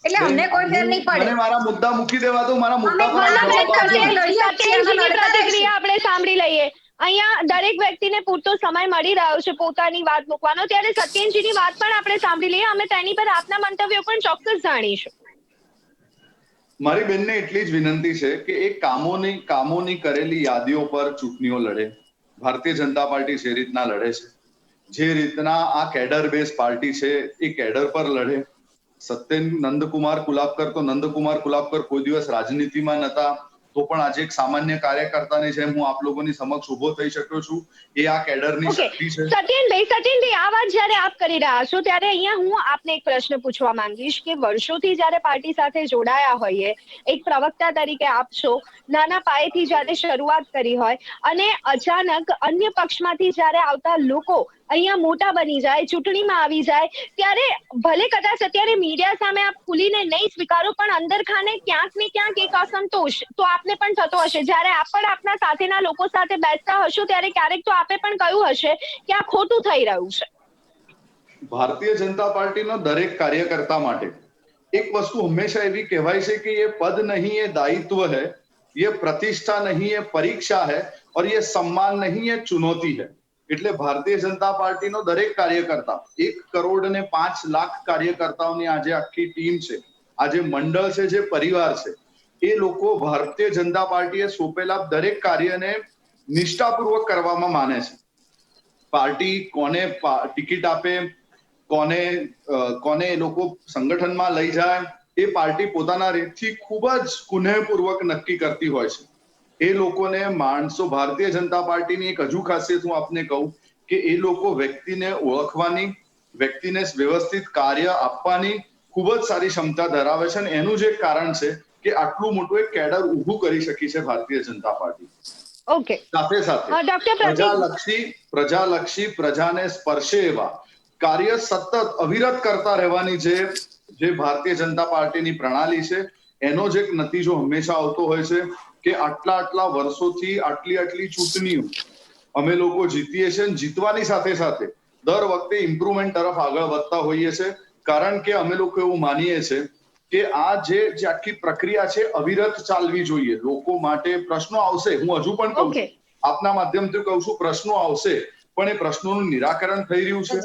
એટલે અમને કોઈ ફેર નહીં પડે. મને મારા મુદ્દા મૂકી દેવા દો. મારા મુદ્દા પ્રતિક્રિયા આપણે સાંભળી લઈએ. અહીંયા દરેક વ્યક્તિને પૂરતો સમય મળી રહ્યો છે પોતાની વાત મૂકવાનો, ત્યારે સત્યેનજીની વાત પણ આપણે સાંભળી લઈએ. અમે તેની પર આપના મંતવ્યો પણ ચોક્કસ જાણીશું. મારી બેનને એટલી જ વિનંતી છે કે એ કામોની કરેલી યાદીઓ પર ચૂંટણીઓ લડે. ભારતીય જનતા પાર્ટી જે રીતના લડે છે, જે રીતના આ કેડર બેઝ પાર્ટી છે, એ કેડર પર લડે. નંદકુમાર કુલાબકર કોઈ દિવસ રાજનીતિમાં નતા, તો પણ આજે એક સામાન્ય કાર્યકર્તાની જેમ હું આપ લોકોની સમક્ષ ઉભો થઈ શક્યો છું. એ આ કેડરની શક્તિ છે. સત્યેનભાઈ, આ વાત જ્યારે આપ કરી રહ્યા છો ત્યારે અહીંયા હું આપને એક પ્રશ્ન પૂછવા માંગીશ કે વર્ષોથી જ્યારે પાર્ટી સાથે જોડાયા હોઈએ, એક પ્રવક્તા તરીકે આપ છો, નાના પાયેથી જ્યારે શરૂઆત કરી હોય અને અચાનક અન્ય પક્ષમાંથી જ્યારે આવતા લોકો અહીંયા મોટા બની જાય, ચૂંટણીમાં આવી જાય, ત્યારે ભલે કદાચ અત્યારે મીડિયા સામે આપ ખુલીને નહીં સ્વીકારો, પણ અંદર ખાને ક્યાંક ને ક્યાંક એક અસંતોષ તો આપને પણ થતો હશે. જ્યારે આપ પણ આપના સાથેના લોકો સાથે બેસતા હશો ત્યારે ક્યારેક તો આપે પણ કહ્યું હશે કે આ ખોટું થઈ રહ્યું છે. ભારતીય જનતા પાર્ટીનો દરેક કાર્યકર્તા માટે એક વસ્તુ હંમેશા એવી કહેવાય છે કે ये पद नहीं ये दायित्व है, ये प्रतिष्ठा नहीं ये परीक्षा है और ये सम्मान नहीं ये चुनौती है. એટલે ભારતીય જનતા પાર્ટીનો દરેક કાર્યકર્તા, 1,05,00,000 કાર્યકર્તાઓની આજે આખી ટીમ છે, આજે મંડળ છે, જે પરિવાર છે, એ લોકો ભારતીય જનતા પાર્ટીએ સોંપેલા દરેક કાર્યને નિષ્ઠાપૂર્વક કરવામાં માને છે. પાર્ટી કોને ટિકિટ આપે, કોને એ લોકો સંગઠનમાં લઈ જાય, એ પાર્ટી પોતાના રીતથી ખૂબ જ કુનેહપૂર્વક નક્કી કરતી હોય છે. એ લોકોને માણસો, ભારતીય જનતા પાર્ટીની એક હજુ ખાસિયત હું આપને કહું કે એ લોકો વ્યક્તિને ઓળખવાની, વ્યક્તિને વ્યવસ્થિત કાર્ય આપવાની ખૂબ જ સારી ક્ષમતા ધરાવે છે. અને એનું જ એક કારણ છે કે આટલું મોટું એક કેડર ઊભું કરી શકી છે ભારતીય જનતા પાર્ટી. ઓકે, સાથે સાથે પ્રજાલક્ષી, પ્રજાને સ્પર્શે એવા કાર્ય સતત અવિરત કરતા રહેવાની જે ભારતીય જનતા પાર્ટીની પ્રણાલી છે, એનો જ એક નતીજો હંમેશા આવતો હોય છે કે આટલા વર્ષોથી આટલી ચૂંટણીઓ અમે લોકો જીતીએ છીએ. જીતવાની સાથે સાથે દર વખતે ઇમ્પ્રુવમેન્ટ તરફ આગળ વધતા હોઈએ છે, કારણ કે અમે લોકો એવું માનીએ છીએ કે આ જે આખી પ્રક્રિયા છે અવિરત ચાલવી જોઈએ. લોકો માટે પ્રશ્નો આવશે, હું હજુ પણ કહું છું, આપના માધ્યમથી કહું છું, પ્રશ્નો આવશે, પણ એ પ્રશ્નોનું નિરાકરણ થઈ રહ્યું છે.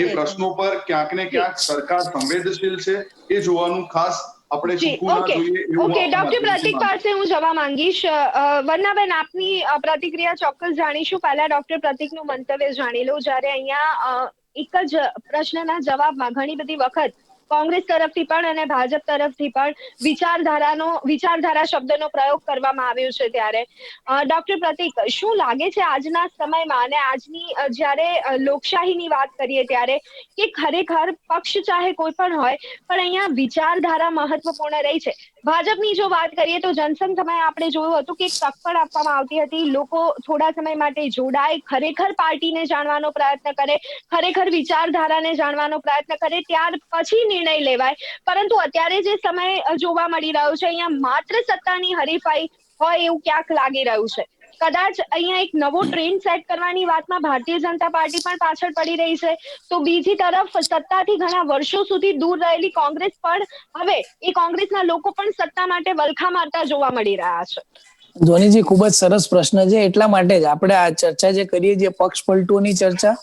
એ પ્રશ્નો પર ક્યાંક ને ક્યાંક સરકાર સંવેદનશીલ છે, એ જોવાનું ખાસ આપણે ચૂકવું ના જોઈએ. ઓકે, ડોક્ટર પ્રતીક પાસે હું જવા માંગીશ. વંદનાબેન, આપની પ્રતિક્રિયા ચોક્કસ જાણીશું. પહેલા ડોક્ટર પ્રતીકનું મંતવ્ય જાણી લઉં. જ્યારે અહીંયા એક જ પ્રશ્નના જવાબમાં ઘણી બધી વખત કોંગ્રેસ તરફથી પણ અને ભાજપ તરફથી પણ વિચારધારા શબ્દનો પ્રયોગ કરવામાં આવ્યો છે, ત્યારે ડોક્ટર પ્રતીક, શું લાગે છે આજના સમયમાં અને આજની જ્યારે લોકશાહીની વાત કરીએ ત્યારે કે ખરેખર પક્ષ ચાહે કોઈ પણ હોય, પણ અહીંયા વિચારધારા મહત્વપૂર્ણ રહી છે? ભાજપની જો વાત કરીએ તો જનસંઘ સમયે આપણે જોયું હતું કે એક તક આપવામાં આવતી હતી, લોકો થોડા સમય માટે જોડાય, ખરેખર પાર્ટીને જાણવાનો પ્રયત્ન કરે, ખરેખર વિચારધારાને જાણવાનો પ્રયત્ન કરે, ત્યાર પછી નિર્ણય લેવાય. પરંતુ અત્યારે જે સમય જોવા મળી રહ્યો છે, અહીંયા માત્ર સત્તાની હરીફાઈ હોય એવું ક્યાંક લાગી રહ્યું છે. કદાચ અહીંયા એક નવો ટ્રેન્ડ સેટ કરવાની વાતમાં ભારતીય જનતા પાર્ટી પણ પાછળ પડી રહી છે, તો બીજી તરફ સત્તાથી ઘણા વર્ષો સુધી દૂર રહેલી કોંગ્રેસ પણ હવે એ કોંગ્રેસના લોકો પણ સત્તા માટે વલખા મારતા જોવા મળી રહ્યા છે. ધ્વનિજી, ખૂબ જ સરસ પ્રશ્ન છે. એટલા માટે જ આપણે આ ચર્ચા જે કરીએ છીએ, પક્ષ પલટોની ચર્ચા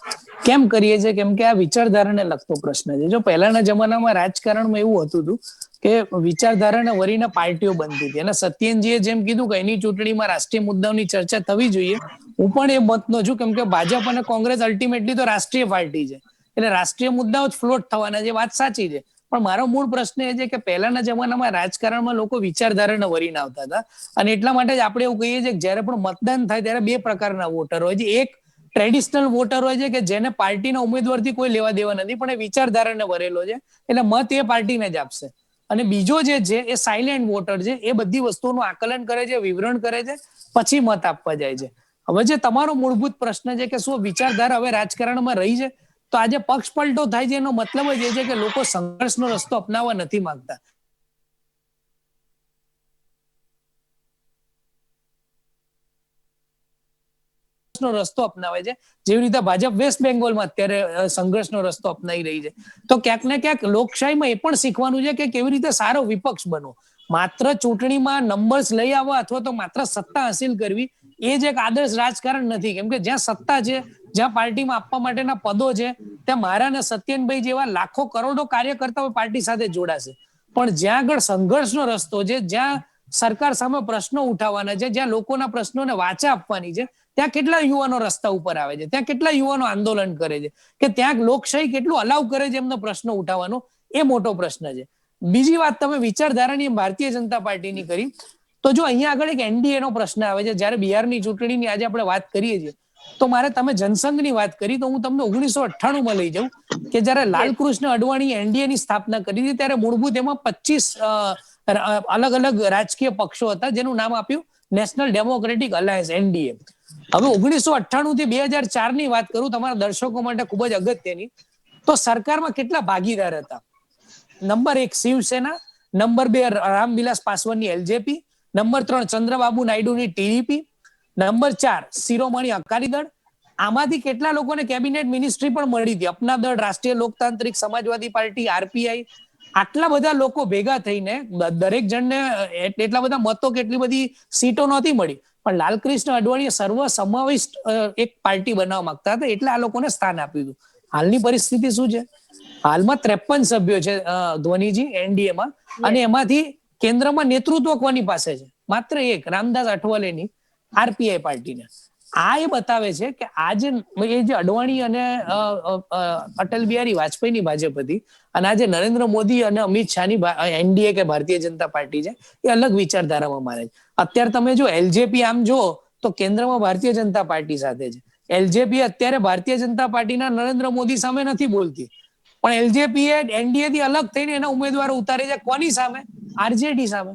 કેમ કરીએ છીએ? કેમ કે આ વિચારધારાને લગતો પ્રશ્ન છે. જો પહેલાના જમાનામાં રાજકારણમાં એવું હતું કે વિચારધારાને વરીને પાર્ટીઓ બનતી હતી. અને સત્યેનજીએ જેમ કીધું કે એની ચૂંટણીમાં રાષ્ટ્રીય મુદ્દાઓની ચર્ચા થવી જોઈએ, હું પણ એ મતનો છું, કેમ કે ભાજપ અને કોંગ્રેસ અલ્ટિમેટલી તો રાષ્ટ્રીય પાર્ટી છે, એટલે રાષ્ટ્રીય મુદ્દાઓ જ ફ્લોટ થવાના છે, વાત સાચી છે. પણ મારો મૂળ પ્રશ્ન એ છે કે પહેલાના જમાનામાં રાજકારણમાં લોકો વિચારધારાને વરીને આવતા હતા, અને એટલા માટે જ આપણે એવું કહીએ છીએ કે જ્યારે પણ મતદાન થાય ત્યારે બે પ્રકારના વોટર હોય છે. એક ટ્રેડિશનલ વોટર હોય છે કે જેને પાર્ટીના ઉમેદવારથી કોઈ લેવા દેવા નથી, પણ એ વિચારધારાને વરેલો છે, એટલે મત એ પાર્ટીને જ આપશે. અને બીજો જે છે એ સાયલેન્ટ વોટર છે, એ બધી વસ્તુઓનું આકલન કરે છે, વિવરણ કરે છે, પછી મત આપવા જાય છે. હવે જે તમારો મૂળભૂત પ્રશ્ન છે કે શું વિચારધારા હવે રાજકારણમાં રહી છે, તો આજે પક્ષ પલટો થાય છે એનો મતલબ જ એ છે કે લોકો સંઘર્ષનો રસ્તો અપનાવવા નથી માંગતા. રસ્તો અપનાવે છે, જેવી રીતે ભાજપ વેસ્ટ બેંગોલમાં અત્યારે સંઘર્ષનો રસ્તો અપનાવી રહી છે. તો ક્યાંક ને ક્યાંક લોકશાહીમાં એ પણ શીખવાનું છે કે કેવી રીતે સારો વિપક્ષ બનો. માત્ર ચૂંટણીમાં નંબર્સ લઈ આવવા અથવા તો માત્ર સત્તા હાસિલ કરવી એ જ એક આદર્શ રાજકારણ નથી, કેમ કે જ્યાં સત્તા છે, જ્યાં પાર્ટીમાં આપવા માટેના પદો છે, ત્યાં મારા ને સત્યનભાઈ જેવા લાખો કરોડો કાર્યકર્તાઓ પાર્ટી સાથે જોડાશે. પણ જ્યાં આગળ સંઘર્ષનો રસ્તો છે, જ્યાં સરકાર સામે પ્રશ્નો ઉઠાવવાના છે, જ્યાં લોકોના પ્રશ્નોને વાચા આપવાની છે, ત્યાં કેટલા યુવાનો રસ્તા ઉપર આવે છે, ત્યાં કેટલા યુવાનો આંદોલન કરે છે, કે ત્યાં લોકશાહી કેટલું અલાવ કરે છે એમનો પ્રશ્ન ઉઠાવવાનો, એ મોટો પ્રશ્ન છે. બીજી વાત તમે વિચારધારાની ભારતીય જનતા પાર્ટીની કરી, તો જો અહીંયા આગળ એક એનડીએ નો પ્રશ્ન આવે છે. જ્યારે બિહારની ચૂંટણીની આજે આપણે વાત કરીએ છીએ, તો મારે તમે જનસંઘની વાત કરી તો હું તમને 1998 લઈ જાઉં કે જ્યારે લાલકૃષ્ણ અડવાણી એનડીએ ની સ્થાપના કરી હતી, ત્યારે મૂળભૂત એમાં 25 અલગ અલગ રાજકીય પક્ષો હતા, જેનું નામ આપ્યું નેશનલ ડેમોક્રેટિક અલાયન્સ, એનડીએ. હવે 1998 થી 2004 ની વાત કરું તમારા દર્શકો માટે ખૂબ જ અગત્યની, તો સરકારમાં કેટલા ભાગીદાર હતા? નંબર 1 શિવસેના, નંબર 2 રામવિલાસ પાસવાનની એલજેપી, નંબર 3 ચંદ્રબાબુ નાયડુની ટીડીપી, નંબર 4 શિરોમણી અકાલી દળ. આમાંથી કેટલા લોકોને કેબિનેટ મિનિસ્ટ્રી પણ મળી હતી? અપના દળ, રાષ્ટ્રીય લોકતાંત્રિક સમાજવાદી પાર્ટી, આરપીઆઈ. આટલા બધા લોકો ભેગા થઈને દરેક જણને એટલા બધા મતો, કેટલી બધી સીટો નહોતી મળી, પણ લાલકૃષ્ણ અડવાણીએ સર્વ સમાવિષ્ટ એક પાર્ટી બનાવવા માંગતા હતા, એટલે આ લોકોને સ્થાન આપ્યું હતું. હાલની પરિસ્થિતિ શું છે? હાલમાં 53 સભ્યો છે ધ્વનીજી એનડીએમાં, અને એમાંથી કેન્દ્રમાં નેતૃત્વ કોની પાસે છે? માત્ર એક, રામદાસ અઠવલેની આરપીઆઈ પાર્ટીને. આ એ બતાવે છે કે આજે એ જે અડવાણી અને અટલ બિહારી વાજપેયીની ભાજપ હતી, અને આજે નરેન્દ્ર મોદી અને અમિત શાહની એનડીએ કે ભારતીય જનતા પાર્ટી છે, એ અલગ વિચારધારામાં માને છે. અત્યારે તમે જો એલજેપી આમ જો તો કેન્દ્રમાં ભારતીય જનતા પાર્ટી સાથે છે. એલજેપી અત્યારે ભારતીય જનતા પાર્ટીના નરેન્દ્ર મોદી સામે નથી બોલતી, પણ એલજેપી એનડીએ થી અલગ થઈને એના ઉમેદવારો ઉતારે છે. કોની સામે? આરજેડી સામે.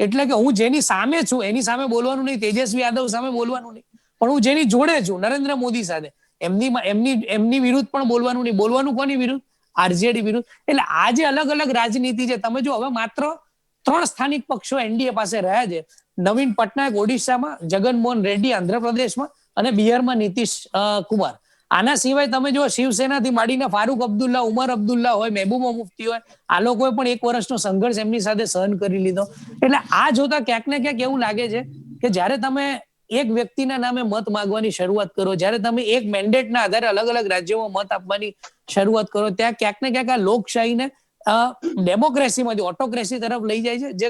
એટલે કે હું જેની સામે છું એની સામે બોલવાનું નહીં, તેજસ્વી યાદવ સામે બોલવાનું નહીં, પણ હું જેની જોડે છું નરેન્દ્ર મોદી સાથે એમની વિરુદ્ધ પણ બોલવાનું નહીં. બોલવાનું કોની વિરુદ્ધ? આરજેડી વિરુદ્ધ. એટલે આ જે અલગ અલગ રાજનીતિ છે, તમે જો હવે માત્ર 3 સ્થાનિક પક્ષો એનડીએ પાસે રહ્યા છે. નવીન પટનાયક ઓડિશામાં, જગનમોહન રેડ્ડી આંધ્રપ્રદેશમાં, અને બિહારમાં નીતિશ કુમાર. આના સિવાય તમે જો શિવસેનાથી માંડીને ફારૂક અબ્દુલ્લા, ઉમર અબ્દુલ્લા હોય, મહેબૂબા મુફ્તી હોય, આ લોકોએ પણ 1 વર્ષનો સંઘર્ષ એમની સાથે સહન કરી લીધો. એટલે આ જોતા ક્યાંક ને ક્યાંક એવું લાગે છે કે જ્યારે તમે એક વ્યક્તિના નામે મત માંગવાની શરૂઆત કરો, જ્યારે તમે એક મેન્ડેટના આધારે અલગ અલગ રાજ્યોમાં મત આપવાની શરૂઆત કરો, ત્યાં ક્યાંક ને ક્યાંક આ લોકશાહીને ડેમોક્રેસીમાંથી ઓટોક્રેસી તરફ લઈ જાય છે, જે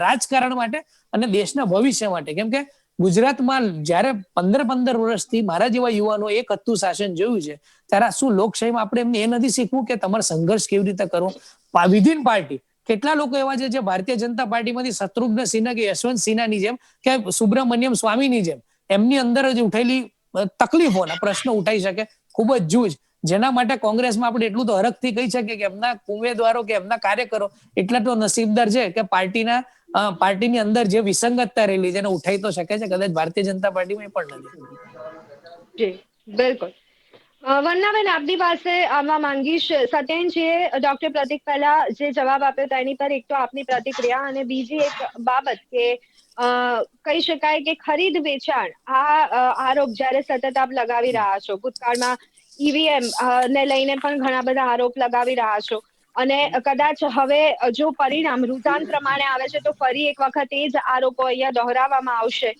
રાજકારણ માટે અને દેશના ભવિષ્ય માટે. કેમ કે ગુજરાતમાં જ્યારે 15 વર્ષથી મારા જેવા યુવાનો એક હતું શાસન જોયું છે, ત્યારે શું લોકશાહીમાં આપણે એમને એ નથી શીખવું કે તમારે સંઘર્ષ કેવી રીતે કરવો વિધિન પાર્ટી? કેટલા લોકો એવા છે જે ભારતીય જનતા પાર્ટીમાંથી શત્રુઘ્ન સિન્હા કે યશવંત સિન્હાની જેમ કે સુબ્રમણ્યમ સ્વામીની જેમ એમની અંદર જ ઉઠેલી તકલીફોના પ્રશ્નો ઉઠાઈ શકે, ખૂબ જ જૂજ, જેના માટે કોંગ્રેસમાં આપણે એટલું તો હરખથી કહી શકીએ કે એમના ઉમેદવારો કે એમના કાર્યકરો એટલા તો નસીબદાર છે કે પાર્ટીની અંદર જે વિસંગતતા રહેલી છે એને ઉઠાઈ તો શકે છે. કદાચ ભારતીય જનતા પાર્ટીમાં એ પણ નથી. જી બિલકુલ. વંદનાબેન, આપની પાસે આવવા માંગીશ. સત્યેનજીએ ડોક્ટર પ્રતિક પહેલા જે જવાબ આપ્યો તેની પર એક તો આપની પ્રતિક્રિયા, અને બીજી એક બાબત કે કહી શકાય કે ખરીદ વેચાણ આ આરોપ જ્યારે સતત આપ લગાવી રહ્યા છો, ભૂતકાળમાં ઈવીએમ ને લઈને પણ ઘણા બધા આરોપ લગાવી રહ્યા છો, અને કદાચ હવે જો પરિણામ રુઝાન પ્રમાણે આવે છે તો ફરી એક વખત એ જ આરોપો અહીંયા દોહરાવવામાં આવશે.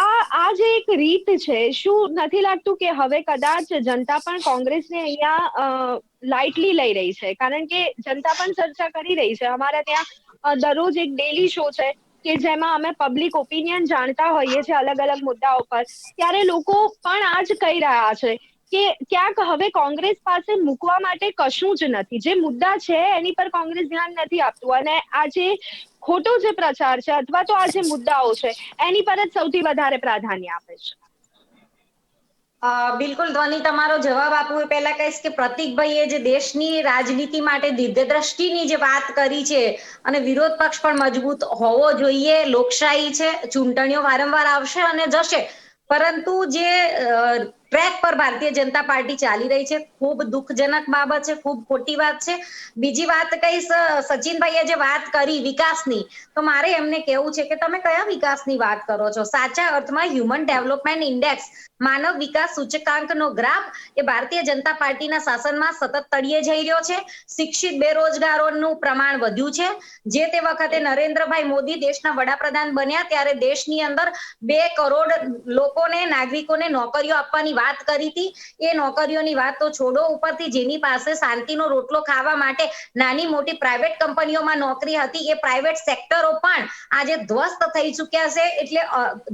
આ જે એક રીત છે, શું નથી લાગતું કે હવે કદાચ જનતા પણ કોંગ્રેસને અહીંયા લાઇટલી લઈ રહી છે? કારણ કે જનતા પણ ચર્ચા કરી રહી છે. અમારા ત્યાં દરરોજ એક ડેલી શો છે કે જેમાં અમે પબ્લિક ઓપિનિયન જાણતા હોઈએ છીએ અલગ અલગ મુદ્દાઓ પર. ત્યારે લોકો પણ આ જ કહી રહ્યા છે કે ક્યાંક હવે કોંગ્રેસ પાસે મૂકવા માટે કશું જ નથી. જે મુદ્દા છે એની પર કોંગ્રેસ ધ્યાન નથી આપતું, અને આ જે ખોટો જે પ્રચાર છે અથવા તો આ જે મુદ્દાઓ છે એની પર જ સૌથી વધારે પ્રાધાન્ય આપે છે. બિલકુલ ધ્વની, તમારો જવાબ આપવું એ પહેલા કહીશ કે પ્રતિકભાઈએ જે દેશની રાજનીતિ માટે દીર્ઘદ્રષ્ટિની જે વાત કરી છે, અને વિરોધ પક્ષ પણ મજબૂત હોવો જોઈએ. લોકશાહી છે, ચૂંટણીઓ વારંવાર આવશે અને જશે, પરંતુ જે ટ્રેક પર ભારતીય જનતા પાર્ટી ચાલી રહી છે ખૂબ દુઃખજનક બાબત છે, ખૂબ ખોટી વાત છે. બીજી વાત કહીશ, સચિનભાઈએ જે વાત કરી વિકાસની, તો મારે એમને કહેવું છે કે તમે કયા વિકાસની વાત કરો છો? સાચા અર્થમાં હ્યુમન ડેવલપમેન્ટ ઇન્ડેક્સ, માનવ વિકાસ સૂચકાંકનો ગ્રાફ એ ભારતીય જનતા પાર્ટીના શાસનમાં સતત તળિયે જઈ રહ્યો છે. શિક્ષિત બેરોજગારોનું પ્રમાણ વધ્યું છે. જે તે વખતે નરેન્દ્રભાઈ મોદી દેશના વડાપ્રધાન બન્યા ત્યારે દેશની અંદર 2 કરોડ લોકોને, નાગરિકોને નોકરીઓ આપવાની વાત કરી હતી. એ નોકરીઓની વાત તો છોડો, ઉપરથી જેની પાસે શાંતિનો રોટલો ખાવા માટે નાની મોટી પ્રાઇવેટ કંપનીઓમાં નોકરી હતી, એ પ્રાઇવેટ સેક્ટરો પણ આજે ધ્વસ્ત થઈ ચૂક્યા છે. એટલે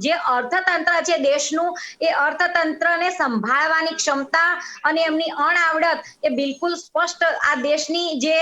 જે અર્થતંત્ર છે દેશનું, એ અર્થતંત્રને સંભાળવાની ક્ષમતા અને એમની અણઆવડત એ બિલકુલ સ્પષ્ટ આ દેશની જે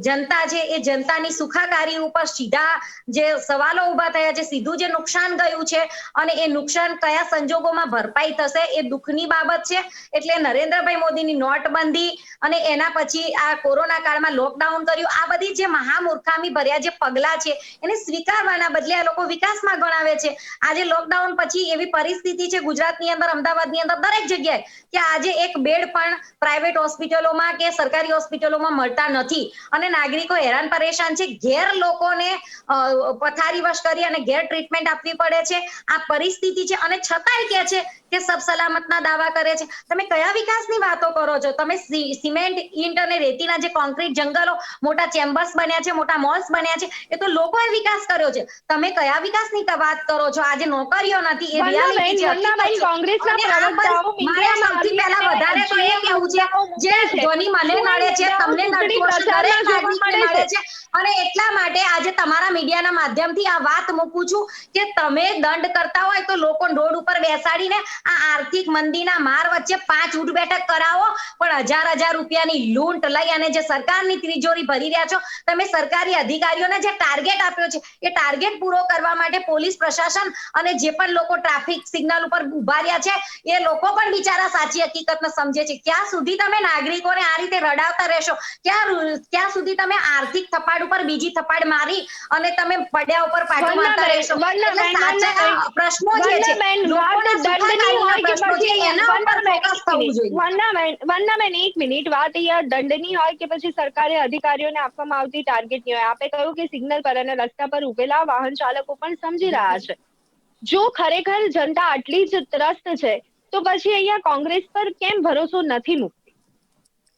જનતા છે એ જનતાની સુખાકારી ઉપર સીધા જે સવાલો ઉભા થયા છે, સીધું જે નુકસાન ગયું છે અને એ નુકસાન કયા સંજોગોમાં ભરપાઈ થશે એ દુઃખની બાબત છે. એટલે નરેન્દ્રભાઈ મોદીની નોટબંધી અને એના પછી આ કોરોના કાળમાં લોકડાઉન કર્યું, આ બધી જે મહામૂર્ખામી ભર્યા જે પગલા છે એને સ્વીકારવાના બદલે આ લોકો વિકાસમાં ગણાવે છે. આજે લોકડાઉન પછી એવી પરિસ્થિતિ છે ગુજરાતની અંદર, અમદાવાદની અંદર, દરેક જગ્યાએ કે આજે એક બેડ પણ પ્રાઇવેટ હોસ્પિટલોમાં કે સરકારી હોસ્પિટલોમાં મળતા નથી અને નાગરિકો હેરાન પરેશાન છે. ઘેર લોકોને પથારીવશ કરી અને ઘેર ટ્રીટમેન્ટ આપવી પડે છે. આ પરિસ્થિતિ છે અને છતાંય કે છે કે સબ સલામતના દાવા કરે છે. તમે કયા વિકાસની વાતો કરો છો? તમે સિમેન્ટ, ઈંટ અને રેતીના જે કોન્ક્રીટ જંગલો, મોટા ચેમ્બર્સ બન્યા છે, મોટા મોલ્સ બન્યા છે, એ તો લોકોએ વિકાસ કર્યો છે. તમે કયા વિકાસની વાત કરો છો? આજે નોકરીઓ નથી, એ રિયાલિટી છે, હકીકત છે. કોંગ્રેસના પ્રવક્તાઓ મારે સૌથી પહેલા વધારે તો એ કહેવું છે, જે ધ્વનિ મને નડે છે, તમને નડતું હશે, દરેક નાગરિકને નડે છે, અને એટલા માટે આજે તમારા મીડિયાના માધ્યમથી આ વાત મૂકું છું કે તમે દંડ કરતા હોય તો લોકો રોડ ઉપર બેસાડીને આ આર્થિક મંદીના માર વચ્ચે 5 ઊંટ બેઠક કરાવો, પણ હજાર રૂપિયાની લૂંટ લઈ અને જે સરકારની તિજોરી ભરી રહ્યા છો, તમે સરકારી અધિકારીઓને જે ટાર્ગેટ આપ્યો છે એ ટાર્ગેટ પૂરો કરવા માટે પોલીસ પ્રશાસન અને જે પણ લોકો ટ્રાફિક સિગ્નલ ઉપર ઉભા રહ્યા છે એ લોકો પણ બિચારા સાચી હકીકતને સમજે છે. ક્યાં સુધી તમે નાગરિકોને આ રીતે રડાવતા રહેશો? ક્યાં સુધી તમે આર્થિક થપાડ ઉપર બીજી થપાડ મારી અને તમે પડ્યા ઉપર પાટું મારતા રહેશો? એટલે સાચા પ્રશ્નો જે છે, લોકોના સુખાકારીના પ્રશ્નો છે, એના ઉપર ફોકસ થવું જોઈએ. વંદનાબેન, એક મિનિટ, વાત અહીંયા દંડની હોય કે પછી સરકારી અધિકારીઓને આપવામાં આવતી ટાર્ગેટની હોય. આપે કહ્યું કે સિગ્નલ પર અને રસ્તા પર ઉભેલા વાહન ચાલકો પણ સમજી રહ્યા છે. જો ખરેખર જનતા આટલી જ ત્રસ્ત છે તો પછી અહીંયા કોંગ્રેસ પર કેમ ભરોસો નથી મૂકતી?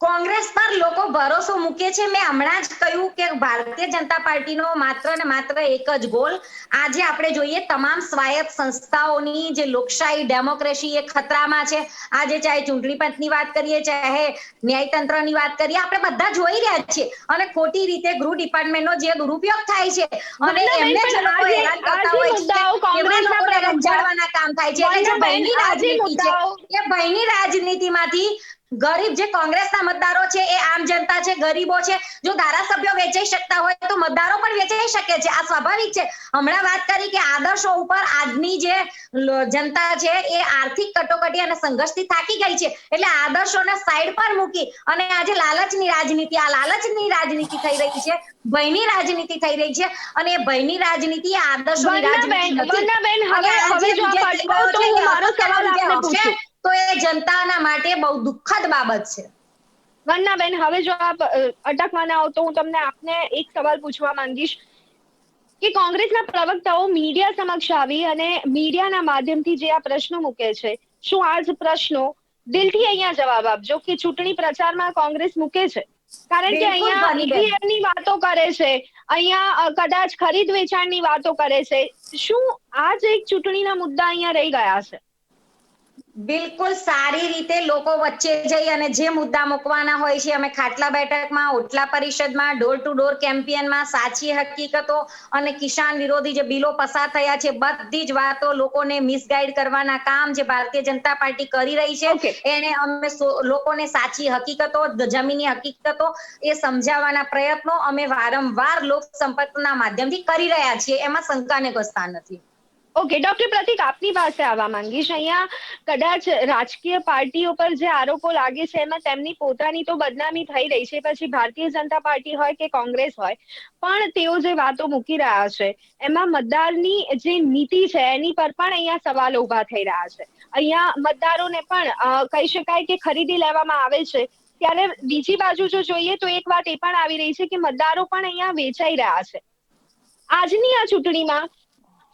કોંગ્રેસ પર લોકો ભરોસો મૂકે છે. મેં હમણાં જ કહ્યું કે ભારતીય જનતા પાર્ટીનો માત્ર ને માત્ર એક જ ગોલ, આજે આપણે જોઈએ તમામ સ્વાયત્ત સંસ્થાઓની જે લોકશાહી, ડેમોક્રેસી એ ખતરામાં છે. આજે ચાહે ચૂંટણી પંચની વાત કરીએ, ચાહે ન્યાયતંત્રની વાત કરીએ, આપણે બધા જોઈ રહ્યા છીએ અને ખોટી રીતે ગૃહ ડિપાર્ટમેન્ટનો જે દુરુપયોગ થાય છે અને એમને જે લોકો હેરાન કરતા હોય છે, એવા લોકોને રંજાડવાના કામ થાય છે. એટલે જે ભયની રાજનીતિ છે, એ ભયની રાજનીતિમાંથી ગરીબ જે કોંગ્રેસના મતદારો છે, એ આમ જનતા છે, ગરીબો છે, જો ધારાસભ્યો વેચાઈ શકતા હોય તો મતદારો પણ વેચાઈ શકે છે. આ સ્વાભાવિક છે. હમણાં વાત કરી કે આદર્શો ઉપર આજની જે જનતા છે એ આર્થિક કટોકટી અને સંઘર્ષથી થાકી ગઈ છે, એટલે આદર્શોને સાઈડ પર મૂકી અને આજે લાલચની રાજનીતિ, આ લાલચની રાજનીતિ થઈ રહી છે, ભયની રાજનીતિ થઈ રહી છે, અને એ ભયની રાજનીતિ આદર્શોની રાજનીતિ નથી. હવે જો આ અટકાવો તો હું મારો સવાલ આપને પૂછું તો એ જનતાના માટે બહુ દુઃખદ બાબત છે. વંદનાબેન, હવે જો આપ અટકવાના હો તો હું તમને આપને એક સવાલ પૂછવા માંગીશ કે કોંગ્રેસના પ્રવક્તાઓ મીડિયા સમક્ષ આવી અને મીડિયાના માધ્યમથી જે આ પ્રશ્નો મૂકે છે, શું આ જ પ્રશ્નો દિલથી અહીંયા જવાબ આપજો કે ચૂંટણી પ્રચારમાં કોંગ્રેસ મૂકે છે કારણ કે બિલકુલ અહીંયા ભણીબેન. ઈવીએમ ની વાતો કરે છે, અહીંયા કદાચ ખરીદ વેચાણની વાતો કરે છે. શું આ જ એક ચૂંટણીના મુદ્દા અહીંયા રહી ગયા છે? બિલકુલ સારી રીતે લોકો વચ્ચે જઈ અને જે મુદ્દા મૂકવાના હોય છે, અમે ખાટલા બેઠકમાં, ઓટલા પરિષદમાં, ડોર ટુ ડોર કેમ્પેનમાં સાચી હકીકતો અને કિસાન વિરોધી જે બિલો પસાર થયા છે બધી જ વાતો લોકોને મિસગાઈડ કરવાના કામ જે ભારતીય જનતા પાર્ટી કરી રહી છે, Okay. એને અમે લોકોને સાચી હકીકતો, જમીની હકીકતો એ સમજાવવાના પ્રયત્નો અમે વારંવાર લોક સંપર્કના માધ્યમથી કરી રહ્યા છીએ, એમાં શંકાને કોઈ સ્થાન નથી. ઓકે, ડોક્ટર પ્રતીક, આપની પાસે આવવા માંગીશ. અહીંયા કદાચ રાજકીય પાર્ટીઓ પર જે આરોપો લાગે છે એમાં તેમની પોતાની તો બદનામી થઈ રહી છે, પછી ભારતીય જનતા પાર્ટી હોય કે કોંગ્રેસ હોય, પણ તેઓ જે વાતો મૂકી રહ્યા છે એમાં મતદારની જે નીતિ છે એની પર પણ અહીંયા સવાલો ઉભા થઈ રહ્યા છે. અહીંયા મતદારોને પણ કહી શકાય કે ખરીદી લેવામાં આવે છે, ત્યારે બીજી બાજુ જો જોઈએ તો એક વાત એ પણ આવી રહી છે કે મતદારો પણ અહીંયા વેચાઈ રહ્યા છે. આજની આ ચૂંટણીમાં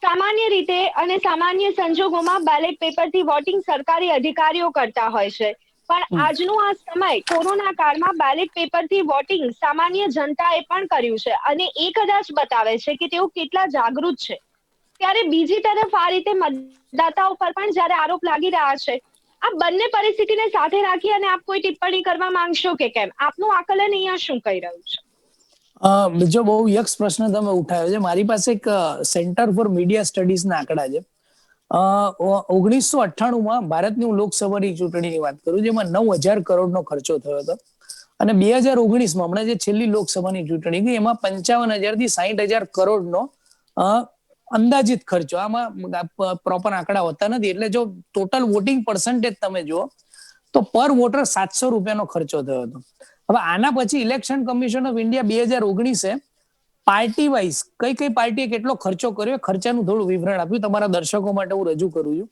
સામાન્ય રીતે અને સામાન્ય સંજોગોમાં બેલેટ પેપરથી વોટિંગ સરકારી અધિકારીઓ કરતા હોય છે, પણ આજનો આ સમય કોરોના કાળમાં બેલેટ પેપરથી વોટિંગ સામાન્ય જનતાએ પણ કર્યું છે, અને એ કદાચ બતાવે છે કે તેઓ કેટલા જાગૃત છે. ત્યારે બીજી તરફ આ રીતે મતદાતાઓ પર પણ જ્યારે આરોપ લાગી રહ્યા છે, આ બંને પરિસ્થિતિને સાથે રાખી અને આપ કોઈ ટિપ્પણી કરવા માંગશો કે કેમ? આપનું આકલન અહીંયા શું કહી રહ્યું છે? બીજો બહુ યક્ષ પ્રશ્ન તમે ઉઠાવ્યો છે. મારી પાસે એક સેન્ટર ફોર મીડિયા સ્ટડીઝ ના આંકડા છે. 1998માં ભારતની હું લોકસભાની ચૂંટણીની વાત કરું, જેમાં 9,000 કરોડનો ખર્ચો થયો હતો, અને 2019માં હમણાં જે છેલ્લી લોકસભાની ચૂંટણી ગઈ એમાં 55,000 થી 60,000 કરોડનો અંદાજિત ખર્ચો. આમાં પ્રોપર આંકડા હોતા નથી, એટલે જો ટોટલ વોટિંગ પર્સન્ટેજ તમે જુઓ તો પર વોટર 700 રૂપિયાનો ખર્ચો થયો હતો. હવે આના પછી election commission of India 2019 party wise કઈ કઈ પાર્ટીએ કેટલો ખર્ચો કર્યો ખર્ચાનું થોડું વિવરણ આપ્યું, તમારા દર્શકો માટે હું રજૂ કરું છું.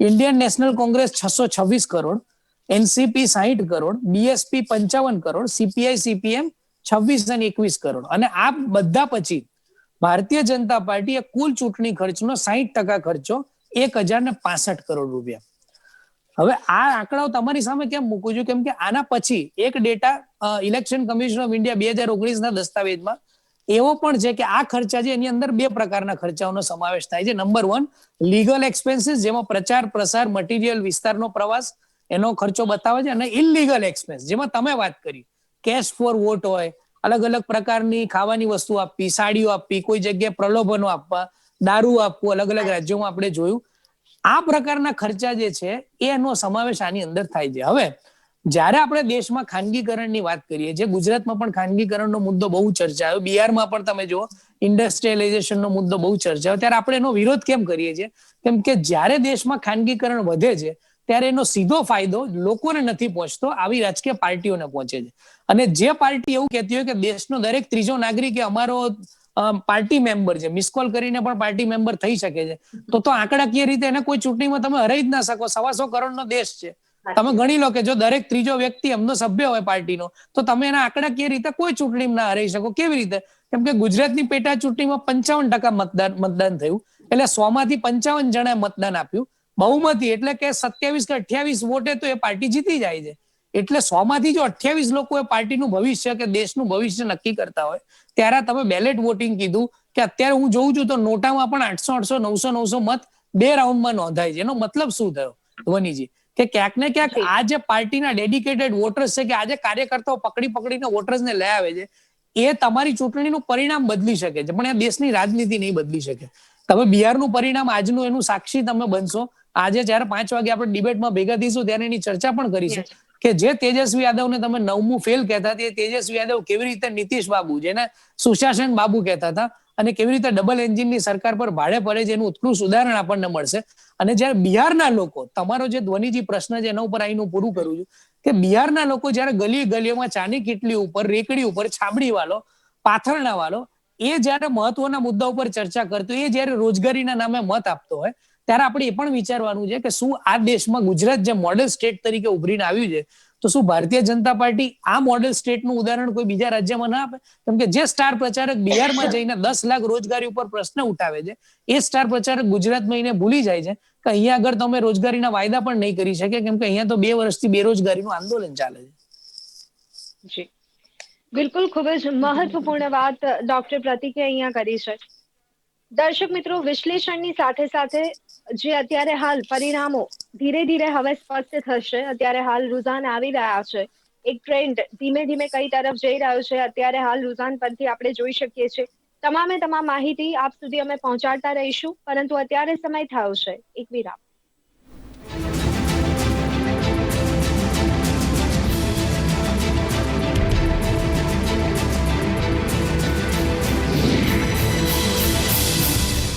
Indian National Congress 626 crore, NCP 60 crore, BSP 55 crore, CPI CPM 26 અને 21 કરોડ. અને આ બધા પછી ભારતીય જનતા પાર્ટીએ કુલ ચૂંટણી ખર્ચનો 60% ખર્ચો 1,065 કરોડ રૂપિયા. હવે આ આંકડાઓ તમારી સામે કેમ મૂકું છું? કેમ કે આના પછી એક data election commission of India 2019ના દસ્તાવેજમાં એવો પણ છે કે આ ખર્ચા છે એની અંદર 2 પ્રકારના ખર્ચાઓનો સમાવેશ થાય છે. નંબર 1, લીગલ એક્સપેન્સીસ, જેમાં પ્રચાર પ્રસાર, મટીરિયલ, વિસ્તારનો પ્રવાસ, એનો ખર્ચો બતાવે છે. અને ઇલીગલ એક્સપેન્સ, જેમાં તમે વાત કરી કેશ ફોર વોટ હોય, અલગ અલગ પ્રકારની ખાવાની વસ્તુ આપવી, સાડીઓ આપવી, કોઈ જગ્યાએ પ્રલોભનો આપવા, દારૂ આપવું, અલગ અલગ રાજ્યોમાં આપણે જોયું. આ પ્રકારના ખર્ચા જે છે એનો સમાવેશ આની અંદર થાય છે. હવે જ્યારે આપણે દેશમાં ખાનગીકરણની વાત કરીએ, જે ગુજરાતમાં પણ ખાનગીકરણનો મુદ્દો બહુ ચર્ચાયો, બિહારમાં પણ તમે જુઓ ઇન્ડસ્ટ્રીયલાઇઝેશનનો મુદ્દો બહુ ચર્ચાયો, ત્યારે આપણે એનો વિરોધ કેમ કરીએ છીએ? કેમ કે જ્યારે દેશમાં ખાનગીકરણ વધે છે ત્યારે એનો સીધો ફાયદો લોકોને નથી પહોંચતો, આવી રાજકીય પાર્ટીઓને પહોંચે છે. અને જે પાર્ટી એવું કહેતી હોય કે દેશનો દરેક ત્રીજો નાગરિક અમારો પાર્ટી મેમ્બર છે, મિસ કોલ કરીને પણ પાર્ટી મેમ્બર થઈ શકે છે, તો આંકડાકીય રીતે એને કોઈ ચૂંટણીમાં તમે હરાઈ જ ના શકો. 125 કરોડનો દેશ છે. તમે ગણી લો કે જો દરેક ત્રીજો વ્યક્તિ એમનો સભ્ય હોય પાર્ટીનો, તો તમે એના આંકડાકીય રીતે કોઈ ચૂંટણીમાં ના હરાઈ શકો. કેવી રીતે? કેમ કે ગુજરાતની પેટા ચૂંટણીમાં 55% મતદાન થયું, એટલે 100 માંથી 55 જણાએ મતદાન આપ્યું. બહુમતી એટલે કે 27 કે 28 વોટે તો એ પાર્ટી જીતી જાય છે. એટલે 100 માંથી જો 28 લોકો એ પાર્ટીનું ભવિષ્ય કે દેશનું ભવિષ્ય નક્કી કરતા હોય, ત્યારે તમે બેલેટ વોટિંગ કીધું કે અત્યારે હું જોઉં છું તો નોટામાં પણ 800 900 મત 2 રાઉન્ડમાં નોંધાય છે. એનો મતલબ શું થયો ધ્વનીજી? કે ક્યાંક ને ક્યાંક આ જે પાર્ટીના ડેડિકેટેડ વોટર્સ છે, કે આજે કાર્યકર્તાઓ પકડીને વોટર્સને લઈ આવે છે, એ તમારી ચૂંટણીનું પરિણામ બદલી શકે છે, પણ એ દેશની રાજનીતિ નહીં બદલી શકે. તમે બિહારનું પરિણામ આજનું એનું સાક્ષી તમે બનશો. આજે જયારે 5 વાગે આપણે ડિબેટમાં ભેગા થઈશું ત્યારે એની ચર્ચા પણ કરીશું કે જે તેજસ્વી યાદવને તમે 9મું ફેલ કહેતા હતા, એ તેજસ્વી યાદવ કેવી રીતે નીતિશ બાબુ, જેને સુશાસન બાબુ કહેતા હતા, અને કેવી રીતે ડબલ એન્જિનની સરકાર પર ભાડે પડે છે, એનું ઉત્કૃષ્ટ ઉદાહરણ આપણને મળશે. અને જ્યારે બિહારના લોકો, તમારો જે ધ્વનીજી પ્રશ્ન છે એના ઉપર આવીને પૂરું કરું છું કે બિહારના લોકો જ્યારે ગલીઓમાં ચાની કીટલી ઉપર, રેકડી ઉપર, છાબડી વાળો, પાથરણા વાળો, એ જ્યારે મહત્વના મુદ્દા ઉપર ચર્ચા કરતો, એ જ્યારે રોજગારીના નામે મત આપતો હોય, ત્યારે આપણે એ પણ વિચારવાનું છે કે શું આ દેશમાં ગુજરાત જે મોડેલ સ્ટેટ તરીકે ઉભરીને આવ્યું છે, તો શું ભારતીય જનતા પાર્ટી આ મોડેલ સ્ટેટનું ઉદાહરણ કોઈ બીજા રાજ્યમાં ના આપે? કેમ કે જે સ્ટાર પ્રચારક બિહારમાં જઈને 10 લાખ રોજગારી ઉપર પ્રશ્ન ઉઠાવે છે, એ સ્ટાર પ્રચારક ગુજરાતમાં એને ભૂલી જાય છે કે અહીંયા આગળ તમે રોજગારીના વાયદા પણ નહીં કરી શકે, કેમ કે અહીંયા તો 2 વર્ષથી બેરોજગારીનું આંદોલન ચાલે છે. જી બિલકુલ, ખૂબ જ મહત્વપૂર્ણ વાત ડોક્ટર પ્રતિકે અહીંયા કરી છે. દર્શક મિત્રો, વિશ્લેષણની સાથે સાથે જે અત્યારે હાલ પરિણામો ધીરે ધીરે હવે સ્પષ્ટ થશે. અત્યારે હાલ રુઝાન આવી રહ્યા છે, એક ટ્રેન્ડ ધીમે ધીમે કઈ તરફ જઈ રહ્યો છે અત્યારે હાલ રુઝાન પરથી આપણે જોઈ શકીએ છીએ. તમામ માહિતી આપ સુધી અમે પહોંચાડતા રહીશું, પરંતુ અત્યારે સમય થયો છે એક વિરામ.